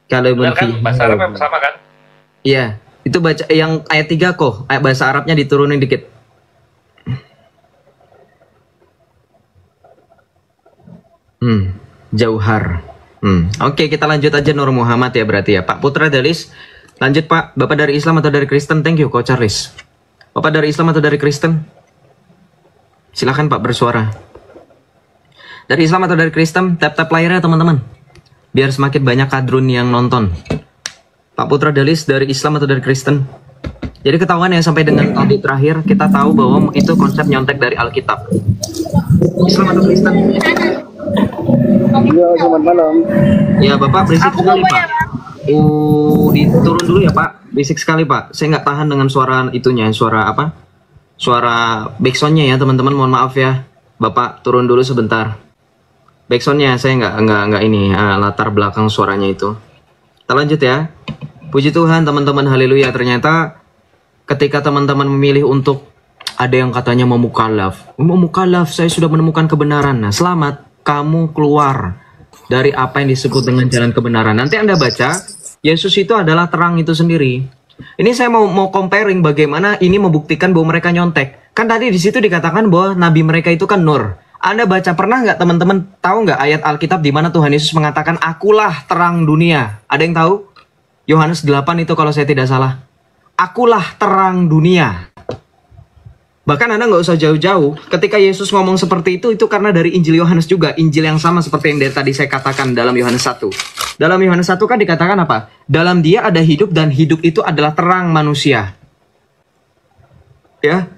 Kalau kan bahasa Arab yang sama kan? Iya, itu baca yang ayat 3 kok. Ayat bahasa Arabnya diturunin dikit. Jauhar. Oke, kita lanjut aja Nur Muhammad ya berarti ya. Pak Putra Dalis, lanjut Pak. Bapak dari Islam atau dari Kristen? Thank you, Coach Charles. Bapak dari Islam atau dari Kristen? Silahkan Pak bersuara. Dari Islam atau dari Kristen? Tap-tap layarnya teman-teman. Biar semakin banyak kadrun yang nonton. Pak Putra Dalis dari Islam atau dari Kristen? Jadi ketahuan ya sampai dengan tadi terakhir kita tahu bahwa itu konsep nyontek dari Alkitab. Islam atau Kristen? Iya, selamat malam. Ya Bapak berisik sekali Pak. Diturun dulu ya Pak. Berisik sekali Pak. Saya nggak tahan dengan suara itunya. Suara apa? Suara backsoundnya ya teman-teman. Mohon maaf ya. Bapak turun dulu sebentar. Backsoundnya saya nggak ini latar belakang suaranya itu. Kita lanjut ya. Puji Tuhan teman-teman, haleluya. Ternyata ketika teman-teman memilih untuk ada yang katanya mau mukallaf, saya sudah menemukan kebenaran. Nah, selamat, kamu keluar dari apa yang disebut dengan jalan kebenaran. Nanti Anda baca, Yesus itu adalah terang itu sendiri. Ini saya mau comparing bagaimana ini membuktikan bahwa mereka nyontek. Kan tadi di situ dikatakan bahwa nabi mereka itu kan nur. Anda baca, pernah nggak teman-teman tahu nggak ayat Alkitab di mana Tuhan Yesus mengatakan akulah terang dunia? Ada yang tahu? Yohanes 8 itu kalau saya tidak salah. Akulah terang dunia. Bahkan Anda nggak usah jauh-jauh. Ketika Yesus ngomong seperti itu karena dari Injil Yohanes juga. Injil yang sama seperti yang dari tadi saya katakan dalam Yohanes 1. Dalam Yohanes 1 kan dikatakan apa? Dalam dia ada hidup dan hidup itu adalah terang manusia. Ya.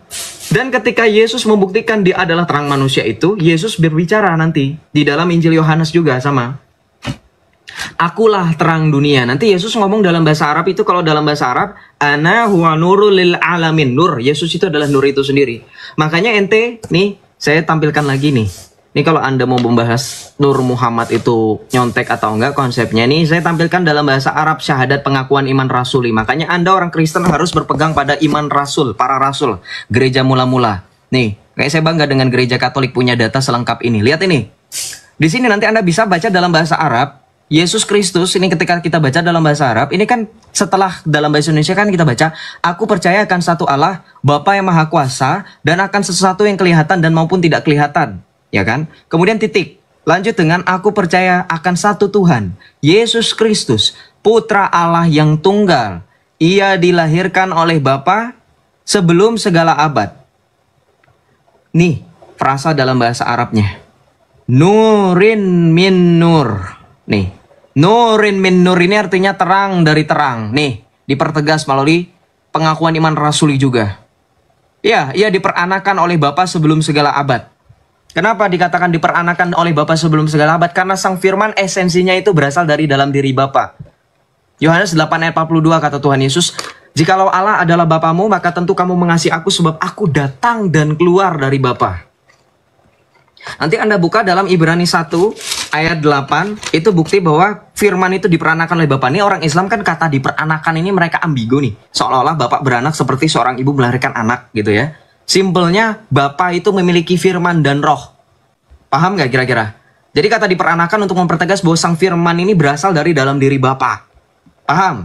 Dan ketika Yesus membuktikan dia adalah terang manusia itu, Yesus berbicara nanti di dalam Injil Yohanes juga sama. Akulah terang dunia. Nanti Yesus ngomong dalam bahasa Arab itu, kalau dalam bahasa Arab, ana huwa nurul lil alamin. Nur, Yesus itu adalah nur itu sendiri. Makanya ente, nih, saya tampilkan lagi nih. Ini kalau Anda mau membahas Nur Muhammad itu nyontek atau enggak konsepnya, nih saya tampilkan dalam bahasa Arab syahadat pengakuan iman rasuli. Makanya Anda orang Kristen harus berpegang pada iman rasul, para rasul, gereja mula-mula. Nih, kayak saya bangga dengan gereja Katolik punya data selengkap ini. Lihat ini. Di sini nanti Anda bisa baca dalam bahasa Arab, Yesus Kristus, ini ketika kita baca dalam bahasa Arab, ini kan setelah dalam bahasa Indonesia kan kita baca, aku percaya akan satu Allah, Bapa yang Maha Kuasa, dan akan sesuatu yang kelihatan dan maupun tidak kelihatan. Ya kan? Kemudian titik. Lanjut dengan aku percaya akan satu Tuhan, Yesus Kristus, Putra Allah yang tunggal. Ia dilahirkan oleh Bapa sebelum segala abad. Nih, frasa dalam bahasa Arabnya. Nurin min nur. Nih, nurin min nur ini artinya terang dari terang. Nih, dipertegas melalui pengakuan iman rasuli juga. Ya, ia diperanakan oleh Bapa sebelum segala abad. Kenapa dikatakan diperanakan oleh Bapa sebelum segala abad? Karena Sang Firman esensinya itu berasal dari dalam diri Bapa. Yohanes 8 ayat 42 kata Tuhan Yesus, jikalau Allah adalah Bapamu, maka tentu kamu mengasihi aku sebab aku datang dan keluar dari Bapa. Nanti Anda buka dalam Ibrani 1 ayat 8, itu bukti bahwa firman itu diperanakan oleh Bapa. Ini orang Islam kan kata diperanakan ini mereka ambigu nih. Seolah-olah Bapak beranak seperti seorang ibu melahirkan anak gitu ya. Simpelnya Bapa itu memiliki firman dan roh. Paham nggak kira-kira? Jadi kata diperanakan untuk mempertegas bahwa Sang Firman ini berasal dari dalam diri Bapa. Paham?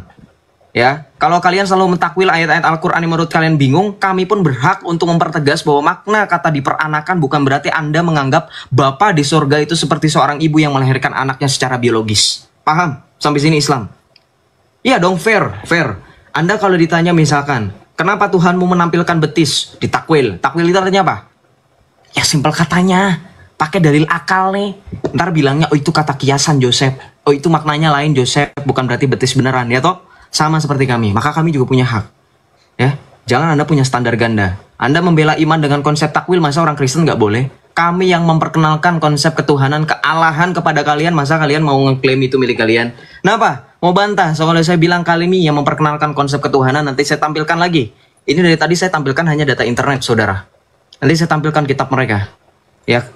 Ya, kalau kalian selalu mentakwil ayat-ayat Al-Quran yang menurut kalian bingung, kami pun berhak untuk mempertegas bahwa makna kata diperanakan bukan berarti Anda menganggap Bapa di surga itu seperti seorang ibu yang melahirkan anaknya secara biologis. Paham? Sampai sini Islam? Iya dong, fair. Anda kalau ditanya misalkan, kenapa Tuhanmu menampilkan betis di takwil? Takwil itu artinya apa? Ya simpel katanya. Pakai dalil akal nih. Ntar bilangnya, oh itu kata kiasan Joseph. Oh itu maknanya lain Joseph. Bukan berarti betis beneran. Ya toh? Sama seperti kami. Maka kami juga punya hak. Ya, jangan Anda punya standar ganda. Anda membela iman dengan konsep takwil, masa orang Kristen nggak boleh? Kami yang memperkenalkan konsep ketuhanan, kealahan kepada kalian, masa kalian mau ngeklaim itu milik kalian? Kenapa? Mau bantah? Soalnya saya bilang kali ini yang memperkenalkan konsep ketuhanan, nanti saya tampilkan lagi. Ini dari tadi saya tampilkan hanya data internet, saudara. Nanti saya tampilkan kitab mereka. Ya,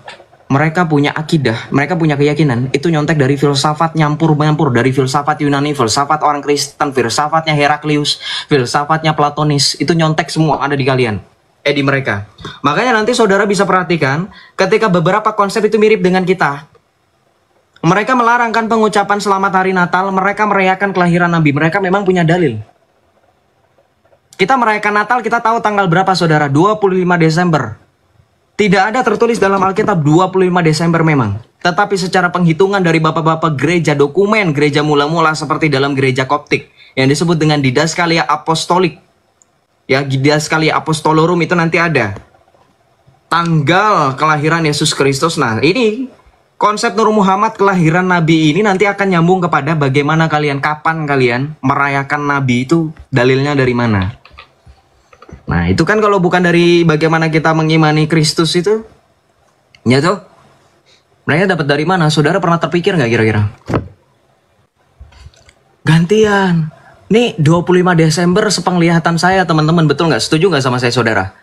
mereka punya akidah, mereka punya keyakinan, itu nyontek dari filsafat nyampur-nyampur, dari filsafat Yunani, filsafat orang Kristen, filsafatnya Heraklius, filsafatnya Platonis, itu nyontek semua ada di kalian. Di mereka. Makanya nanti saudara bisa perhatikan, ketika beberapa konsep itu mirip dengan kita, mereka melarangkan pengucapan selamat hari Natal, mereka merayakan kelahiran Nabi, mereka memang punya dalil. Kita merayakan Natal, kita tahu tanggal berapa saudara? 25 Desember. Tidak ada tertulis dalam Alkitab 25 Desember memang. Tetapi secara penghitungan dari bapak-bapak gereja, dokumen gereja mula-mula seperti dalam gereja Koptik yang disebut dengan Didaskalia Apostolik. Ya, Didaskalia Apostolorum itu nanti ada tanggal kelahiran Yesus Kristus. Nah, ini konsep Nur Muhammad kelahiran Nabi ini nanti akan nyambung kepada bagaimana kalian, kapan kalian merayakan Nabi itu, dalilnya dari mana. Nah, itu kan kalau bukan dari bagaimana kita mengimani Kristus itu, ya tuh, mereka dapat dari mana? Saudara pernah terpikir nggak kira-kira? Gantian. Nih, 25 Desember sepenglihatan saya, teman-teman, betul nggak? Setuju nggak sama saya, saudara?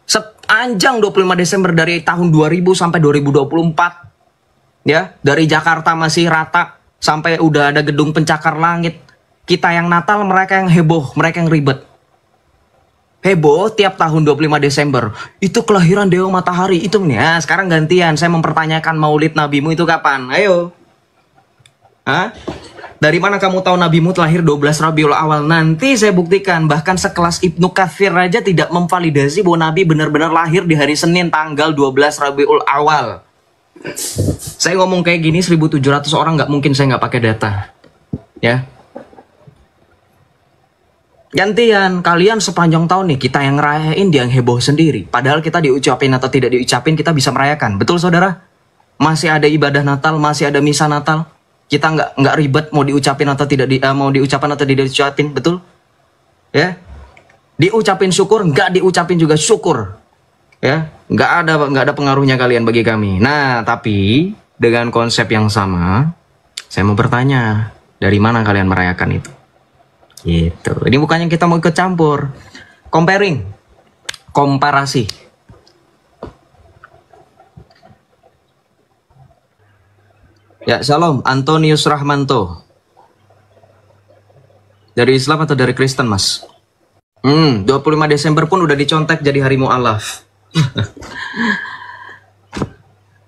Sepanjang 25 Desember dari tahun 2000 sampai 2024, ya, dari Jakarta masih rata sampai udah ada gedung pencakar langit. Kita yang Natal, mereka yang heboh, mereka yang ribet. Heboh tiap tahun 25 Desember. Itu kelahiran Dewa Matahari. Itu nih. Nah, sekarang gantian. Saya mempertanyakan maulid nabimu itu kapan? Ayo. Hah? Dari mana kamu tahu nabimu lahir 12 Rabiul Awal? Nanti saya buktikan. Bahkan sekelas Ibnu Katsir aja tidak memvalidasi bahwa Nabi benar-benar lahir di hari Senin tanggal 12 Rabiul Awal. Saya ngomong kayak gini 1.700 orang nggak mungkin saya nggak pakai data. Ya. Gantian, kalian sepanjang tahun nih, kita yang ngerayain, dia yang heboh sendiri. Padahal kita diucapin atau tidak diucapin, kita bisa merayakan. Betul saudara? Masih ada ibadah Natal, masih ada misa Natal. Kita nggak ribet mau diucapin atau tidak mau diucapin atau tidak diucapin, betul? Ya, diucapin syukur, nggak diucapin juga syukur. Ya, nggak ada pengaruhnya kalian bagi kami. Nah, tapi dengan konsep yang sama, saya mau bertanya, dari mana kalian merayakan itu? Gitu. Ini bukannya kita mau ikut campur. Comparing. Komparasi. Ya, Shalom, Antonius Rahmanto. Dari Islam atau dari Kristen, Mas? 25 Desember pun udah dicontek jadi hari mu'alaf.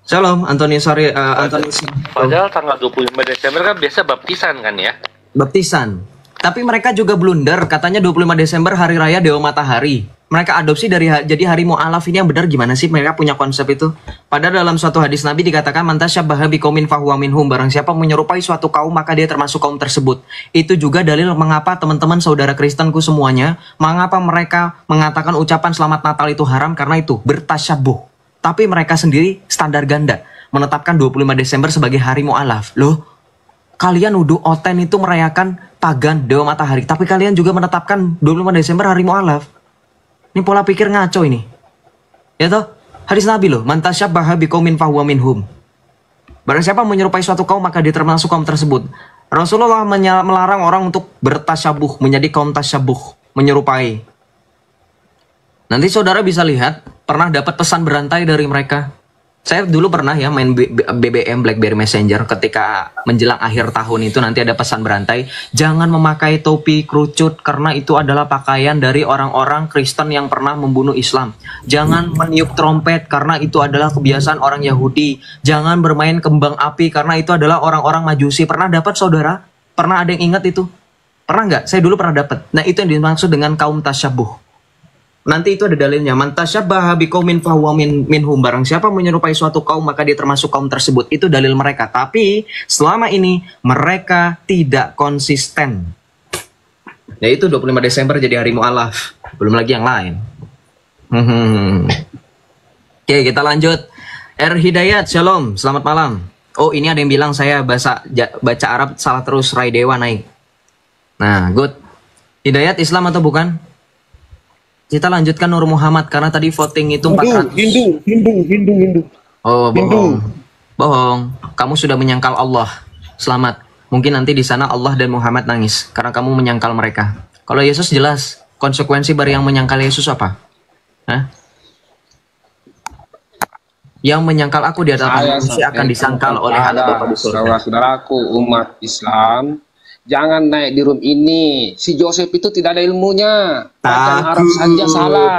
Shalom, Antonius Antonius. Padahal tanggal 25 Desember kan biasa baptisan kan ya? Baptisan. Tapi mereka juga blunder, katanya 25 Desember hari raya Dewa Matahari. Mereka adopsi dari jadi hari mu'alaf. Ini yang benar gimana sih mereka punya konsep itu? Padahal dalam suatu hadis Nabi dikatakan man tasyabbaha biqaumin fahuwa minhum, barang siapa menyerupai suatu kaum maka dia termasuk kaum tersebut. Itu juga dalil mengapa teman-teman saudara Kristenku semuanya, mengapa mereka mengatakan ucapan selamat Natal itu haram, karena itu bertasyabuh. Tapi mereka sendiri standar ganda menetapkan 25 Desember sebagai hari mu'alaf. Loh, kalian nuduh Oten itu merayakan pagan Dewa Matahari, tapi kalian juga menetapkan 25 Desember hari mu'alaf. Ini pola pikir ngaco ini. Ya toh? Hadis Nabi loh, man tasyabbaha biqaumin fahuwa minhum. Barang siapa menyerupai suatu kaum maka dia termasuk kaum tersebut. Rasulullah melarang orang untuk bertasyabuh, menjadi kaum tasyabuh, menyerupai. Nanti saudara bisa lihat, pernah dapat pesan berantai dari mereka. Saya dulu pernah ya main BBM, BlackBerry Messenger, ketika menjelang akhir tahun itu nanti ada pesan berantai, jangan memakai topi kerucut karena itu adalah pakaian dari orang-orang Kristen yang pernah membunuh Islam. Jangan meniup trompet karena itu adalah kebiasaan orang Yahudi. Jangan bermain kembang api karena itu adalah orang-orang Majusi. Pernah dapat saudara? Pernah ada yang ingat itu? Pernah nggak? Saya dulu pernah dapat. Nah, itu yang dimaksud dengan kaum tasyabuh. Nanti itu ada dalilnya, man tasyabbaha biqaumin fahuwa minhum, barang siapa menyerupai suatu kaum maka dia termasuk kaum tersebut. Itu dalil mereka. Tapi selama ini mereka tidak konsisten. Yaitu 25 Desember jadi hari mu'alaf. Belum lagi yang lain. Oke, kita lanjut. Hidayat, shalom, selamat malam. Oh, ini ada yang bilang saya baca Arab salah terus, Rai Dewa naik. Nah, good. Hidayat Islam atau bukan? Kita lanjutkan Nur Muhammad karena tadi voting itu 400. Hindu. Oh, bohong. Bohong. Kamu sudah menyangkal Allah. Selamat. Mungkin nanti di sana Allah dan Muhammad nangis karena kamu menyangkal mereka. Kalau Yesus jelas, konsekuensi bagi yang menyangkal Yesus apa? Hah? Yang menyangkal aku di hadapan manusia akan disangkal oleh Allah Bapa di surga. Saudara-saudaraku umat Islam, jangan naik di room ini. Si Joseph itu tidak ada ilmunya. Bacaan Arab saja salah.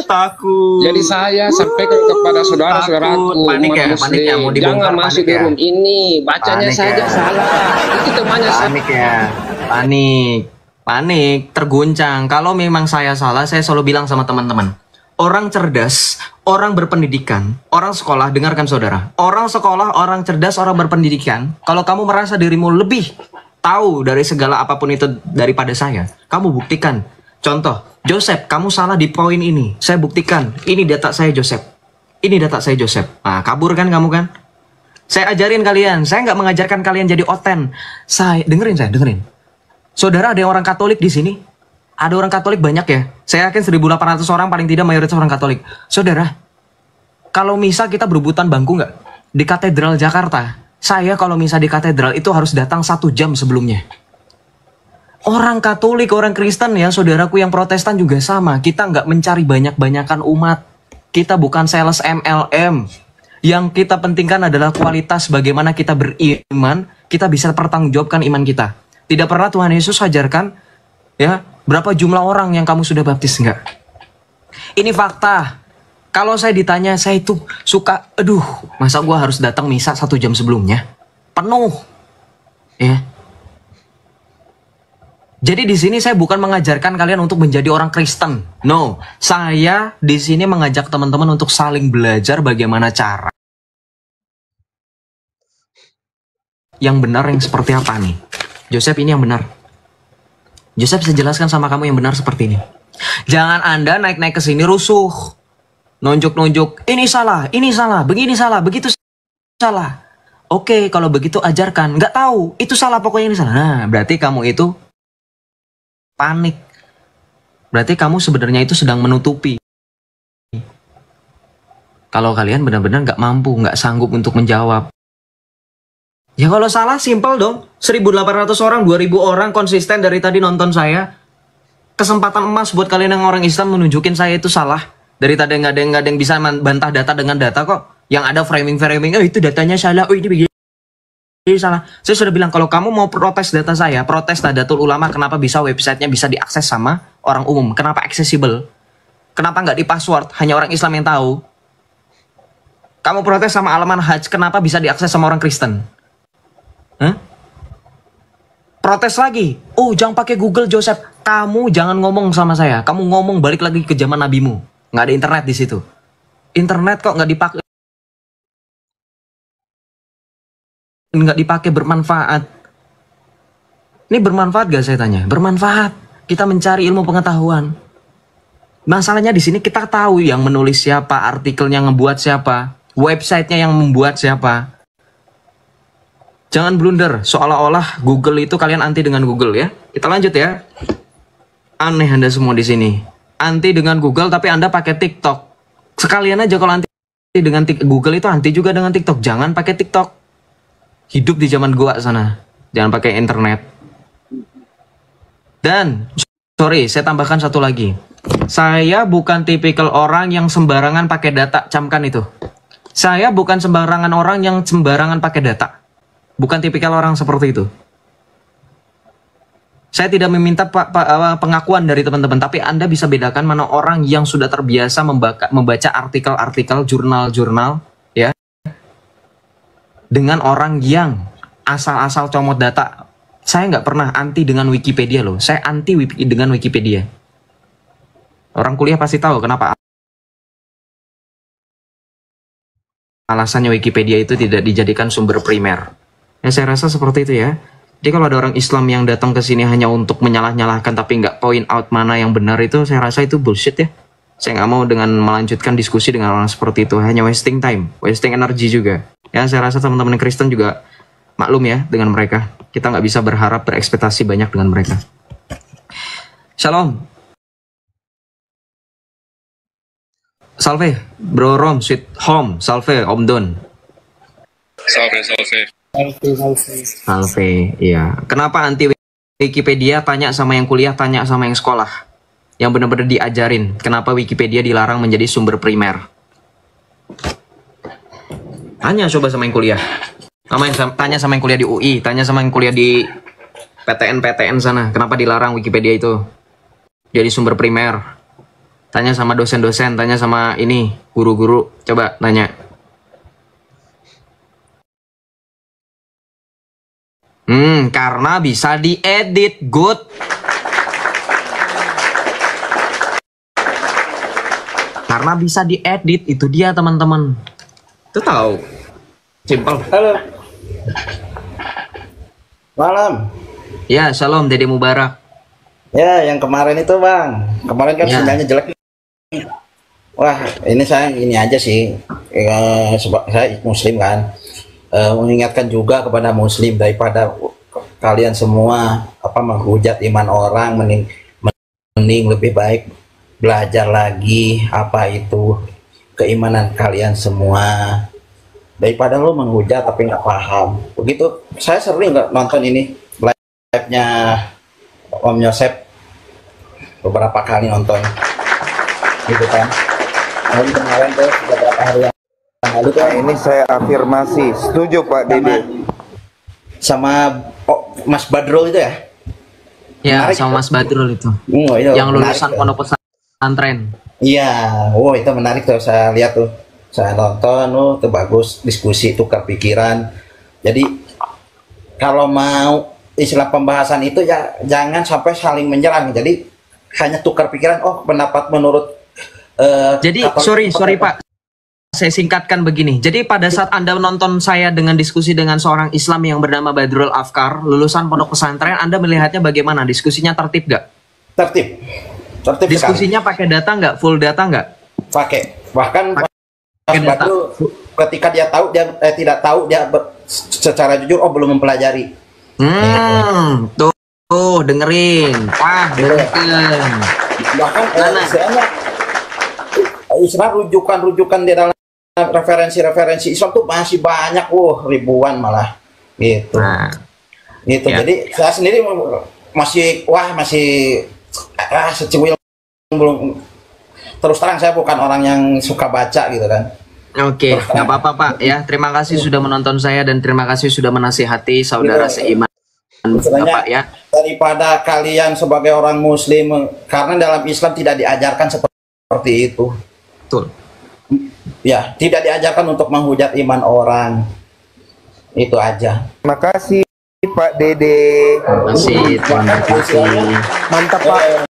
Takut. Jadi saya sampaikan kepada saudara-saudaraku umat Muslim, jangan masuk di room ini. Bacanya saja salah. Itu temannya panik ya. Panik, terguncang. Kalau memang saya salah, saya selalu bilang sama teman-teman. Orang cerdas, orang berpendidikan, orang sekolah, dengarkan saudara. Orang sekolah, orang cerdas, orang berpendidikan. Kalau kamu merasa dirimu lebih tahu dari segala apapun itu daripada saya, kamu buktikan. Contoh, Joseph, kamu salah di poin ini. Saya buktikan, ini data saya Joseph. Ini data saya Joseph. Nah, kabur kan kamu kan? Saya ajarin kalian, saya nggak mengajarkan kalian jadi Oten. Dengerin. Saudara, ada orang Katolik di sini? Ada orang Katolik banyak ya. Saya yakin 1.800 orang paling tidak mayoritas orang Katolik. Saudara, kalau misa kita berebutan bangku nggak? Di Katedral Jakarta, saya kalau misa di katedral itu harus datang 1 jam sebelumnya. Orang Katolik, orang Kristen ya, saudaraku yang Protestan juga sama. Kita nggak mencari banyak-banyakan umat. Kita bukan sales MLM. Yang kita pentingkan adalah kualitas bagaimana kita beriman. Kita bisa pertanggungjawabkan iman kita. Tidak pernah Tuhan Yesus ajarkan, ya, berapa jumlah orang yang kamu sudah baptis, enggak? Ini fakta. Kalau saya ditanya, saya itu suka, masa gua harus datang misa 1 jam sebelumnya? Penuh. Ya. Jadi di sini saya bukan mengajarkan kalian untuk menjadi orang Kristen. No, saya di sini mengajak teman-teman untuk saling belajar bagaimana cara yang benar yang seperti apa nih. Joseph, ini yang benar. Joseph bisa jelaskan sama kamu yang benar seperti ini. Jangan Anda naik-naik ke sini rusuh. Nunjuk-nunjuk, ini salah, begini salah, begitu salah. Oke, kalau begitu ajarkan. Nggak tahu, itu salah, pokoknya ini salah. Nah, berarti kamu itu panik. Berarti kamu sebenarnya itu sedang menutupi. Kalau kalian benar-benar nggak mampu, nggak sanggup untuk menjawab. Ya kalau salah, simple dong. 1.800 orang, 2.000 orang konsisten dari tadi nonton saya. Kesempatan emas buat kalian yang orang Islam menunjukin saya itu salah. Dari tadi nggak ada yang bisa bantah data dengan data kok. Yang ada framing-framing, oh itu datanya salah, oh ini begini salah. Saya sudah bilang kalau kamu mau protes data saya, protes Nahdlatul Ulama kenapa bisa websitenya bisa diakses sama orang umum, kenapa accessible, kenapa nggak di password, hanya orang Islam yang tahu. Kamu protes sama halaman Hajj, kenapa bisa diakses sama orang Kristen? Hah? Protes lagi, oh jangan pakai Google Joseph, kamu jangan ngomong sama saya, kamu ngomong balik lagi ke zaman nabimu, nggak ada internet di situ. Internet kok nggak dipakai bermanfaat. Ini bermanfaat gak saya tanya? Bermanfaat. Kita mencari ilmu pengetahuan. Masalahnya di sini kita tahu yang menulis siapa, artikelnya ngebuat siapa, websitenya yang membuat siapa. Jangan blunder, seolah-olah Google itu kalian anti dengan Google ya. Kita lanjut ya. Aneh Anda semua di sini. Anti dengan Google tapi Anda pakai TikTok. Sekalian aja kalau anti dengan Google itu anti juga dengan TikTok. Jangan pakai TikTok. Hidup di zaman gua sana, jangan pakai internet. Dan sorry, saya tambahkan satu lagi. Saya bukan tipikal orang yang sembarangan pakai data, camkan itu. Saya bukan sembarangan orang yang sembarangan pakai data. Bukan tipikal orang seperti itu. Saya tidak meminta pengakuan dari teman-teman, tapi Anda bisa bedakan mana orang yang sudah terbiasa membaca artikel-artikel, jurnal-jurnal, ya, dengan orang yang asal-asal comot data. Saya nggak pernah anti dengan Wikipedia loh. Saya anti dengan Wikipedia. Orang kuliah pasti tahu kenapa alasannya Wikipedia itu tidak dijadikan sumber primer. Ya, saya rasa seperti itu ya. Jadi kalau ada orang Islam yang datang ke sini hanya untuk menyalah-nyalahkan tapi nggak point out mana yang benar, itu saya rasa itu bullshit ya. Saya nggak mau dengan melanjutkan diskusi dengan orang seperti itu. Hanya wasting time, wasting energy juga. Ya, saya rasa teman-teman Kristen juga maklum ya dengan mereka. Kita nggak bisa berharap berekspektasi banyak dengan mereka. Shalom. Salve, Bro Rom, Sweet Home, Salve, Om Don. Salve. Salve, iya. Kenapa anti Wikipedia? Tanya sama yang kuliah, tanya sama yang sekolah. Yang benar-benar diajarin. Kenapa Wikipedia dilarang menjadi sumber primer? Tanya coba sama yang kuliah. Tanya sama yang kuliah di UI, tanya sama yang kuliah di PTN sana. Kenapa dilarang Wikipedia itu jadi sumber primer? Tanya sama dosen-dosen, tanya sama ini guru-guru. Coba tanya. Karena bisa diedit, good. Karena bisa diedit, itu dia teman-teman. Itu tahu. Simpel. Halo. Malam. Ya, shalom Dede Mubarak. Ya, yang kemarin itu Bang. Kemarin kan sinyalnya jelek. Wah, ini saya ini aja sih. Sebab saya Muslim kan. Mengingatkan juga kepada Muslim daripada kalian semua menghujat iman orang, mending lebih baik belajar lagi apa itu keimanan kalian semua daripada lo menghujat tapi nggak paham. Begitu saya sering nggak nonton ini live-nya Om Yosep, beberapa kali nonton gitu kan. Kemarin tuh beberapa hari yang lalu tuh ini saya afirmasi setuju Pak Dede sama Mas Badrul itu ya. Ya, menarik, sama Mas Badrul itu. Itu yang lulusan pondok pesantren. Iya, itu menarik tuh, saya lihat tuh. Saya nonton, itu bagus, diskusi, tukar pikiran. Jadi kalau mau istilah pembahasan itu ya jangan sampai saling menyerang. Jadi hanya tukar pikiran, pendapat menurut jadi sorry Pak, saya singkatkan begini. Jadi pada saat Anda menonton saya dengan diskusi dengan seorang Islam yang bernama Badrul Afkar, lulusan pondok pesantren, Anda melihatnya bagaimana? Diskusinya tertib nggak? Tertib. Diskusinya pakai data nggak? Full data nggak? Pakai. Bahkan Mas Badrul ketika dia tahu, dia tidak tahu, dia secara jujur belum mempelajari. Tuh dengerin. Dengerin. Bahkan Islam rujukan di dalam referensi Islam tuh masih banyak, ribuan malah gitu. Gitu. Ya. Jadi saya sendiri masih secuil belum, terus terang saya bukan orang yang suka baca gitu kan. Oke, nggak apa-apa Pak ya. Terima kasih sudah menonton saya dan terima kasih sudah menasihati saudara seiman Bapak ya. Daripada kalian sebagai orang Muslim, karena dalam Islam tidak diajarkan seperti itu. Betul. Ya, tidak diajarkan untuk menghujat iman orang. Itu aja. Terima kasih Pak Dede. Terima kasih, Tuan. Terima kasih. Mantap Pak.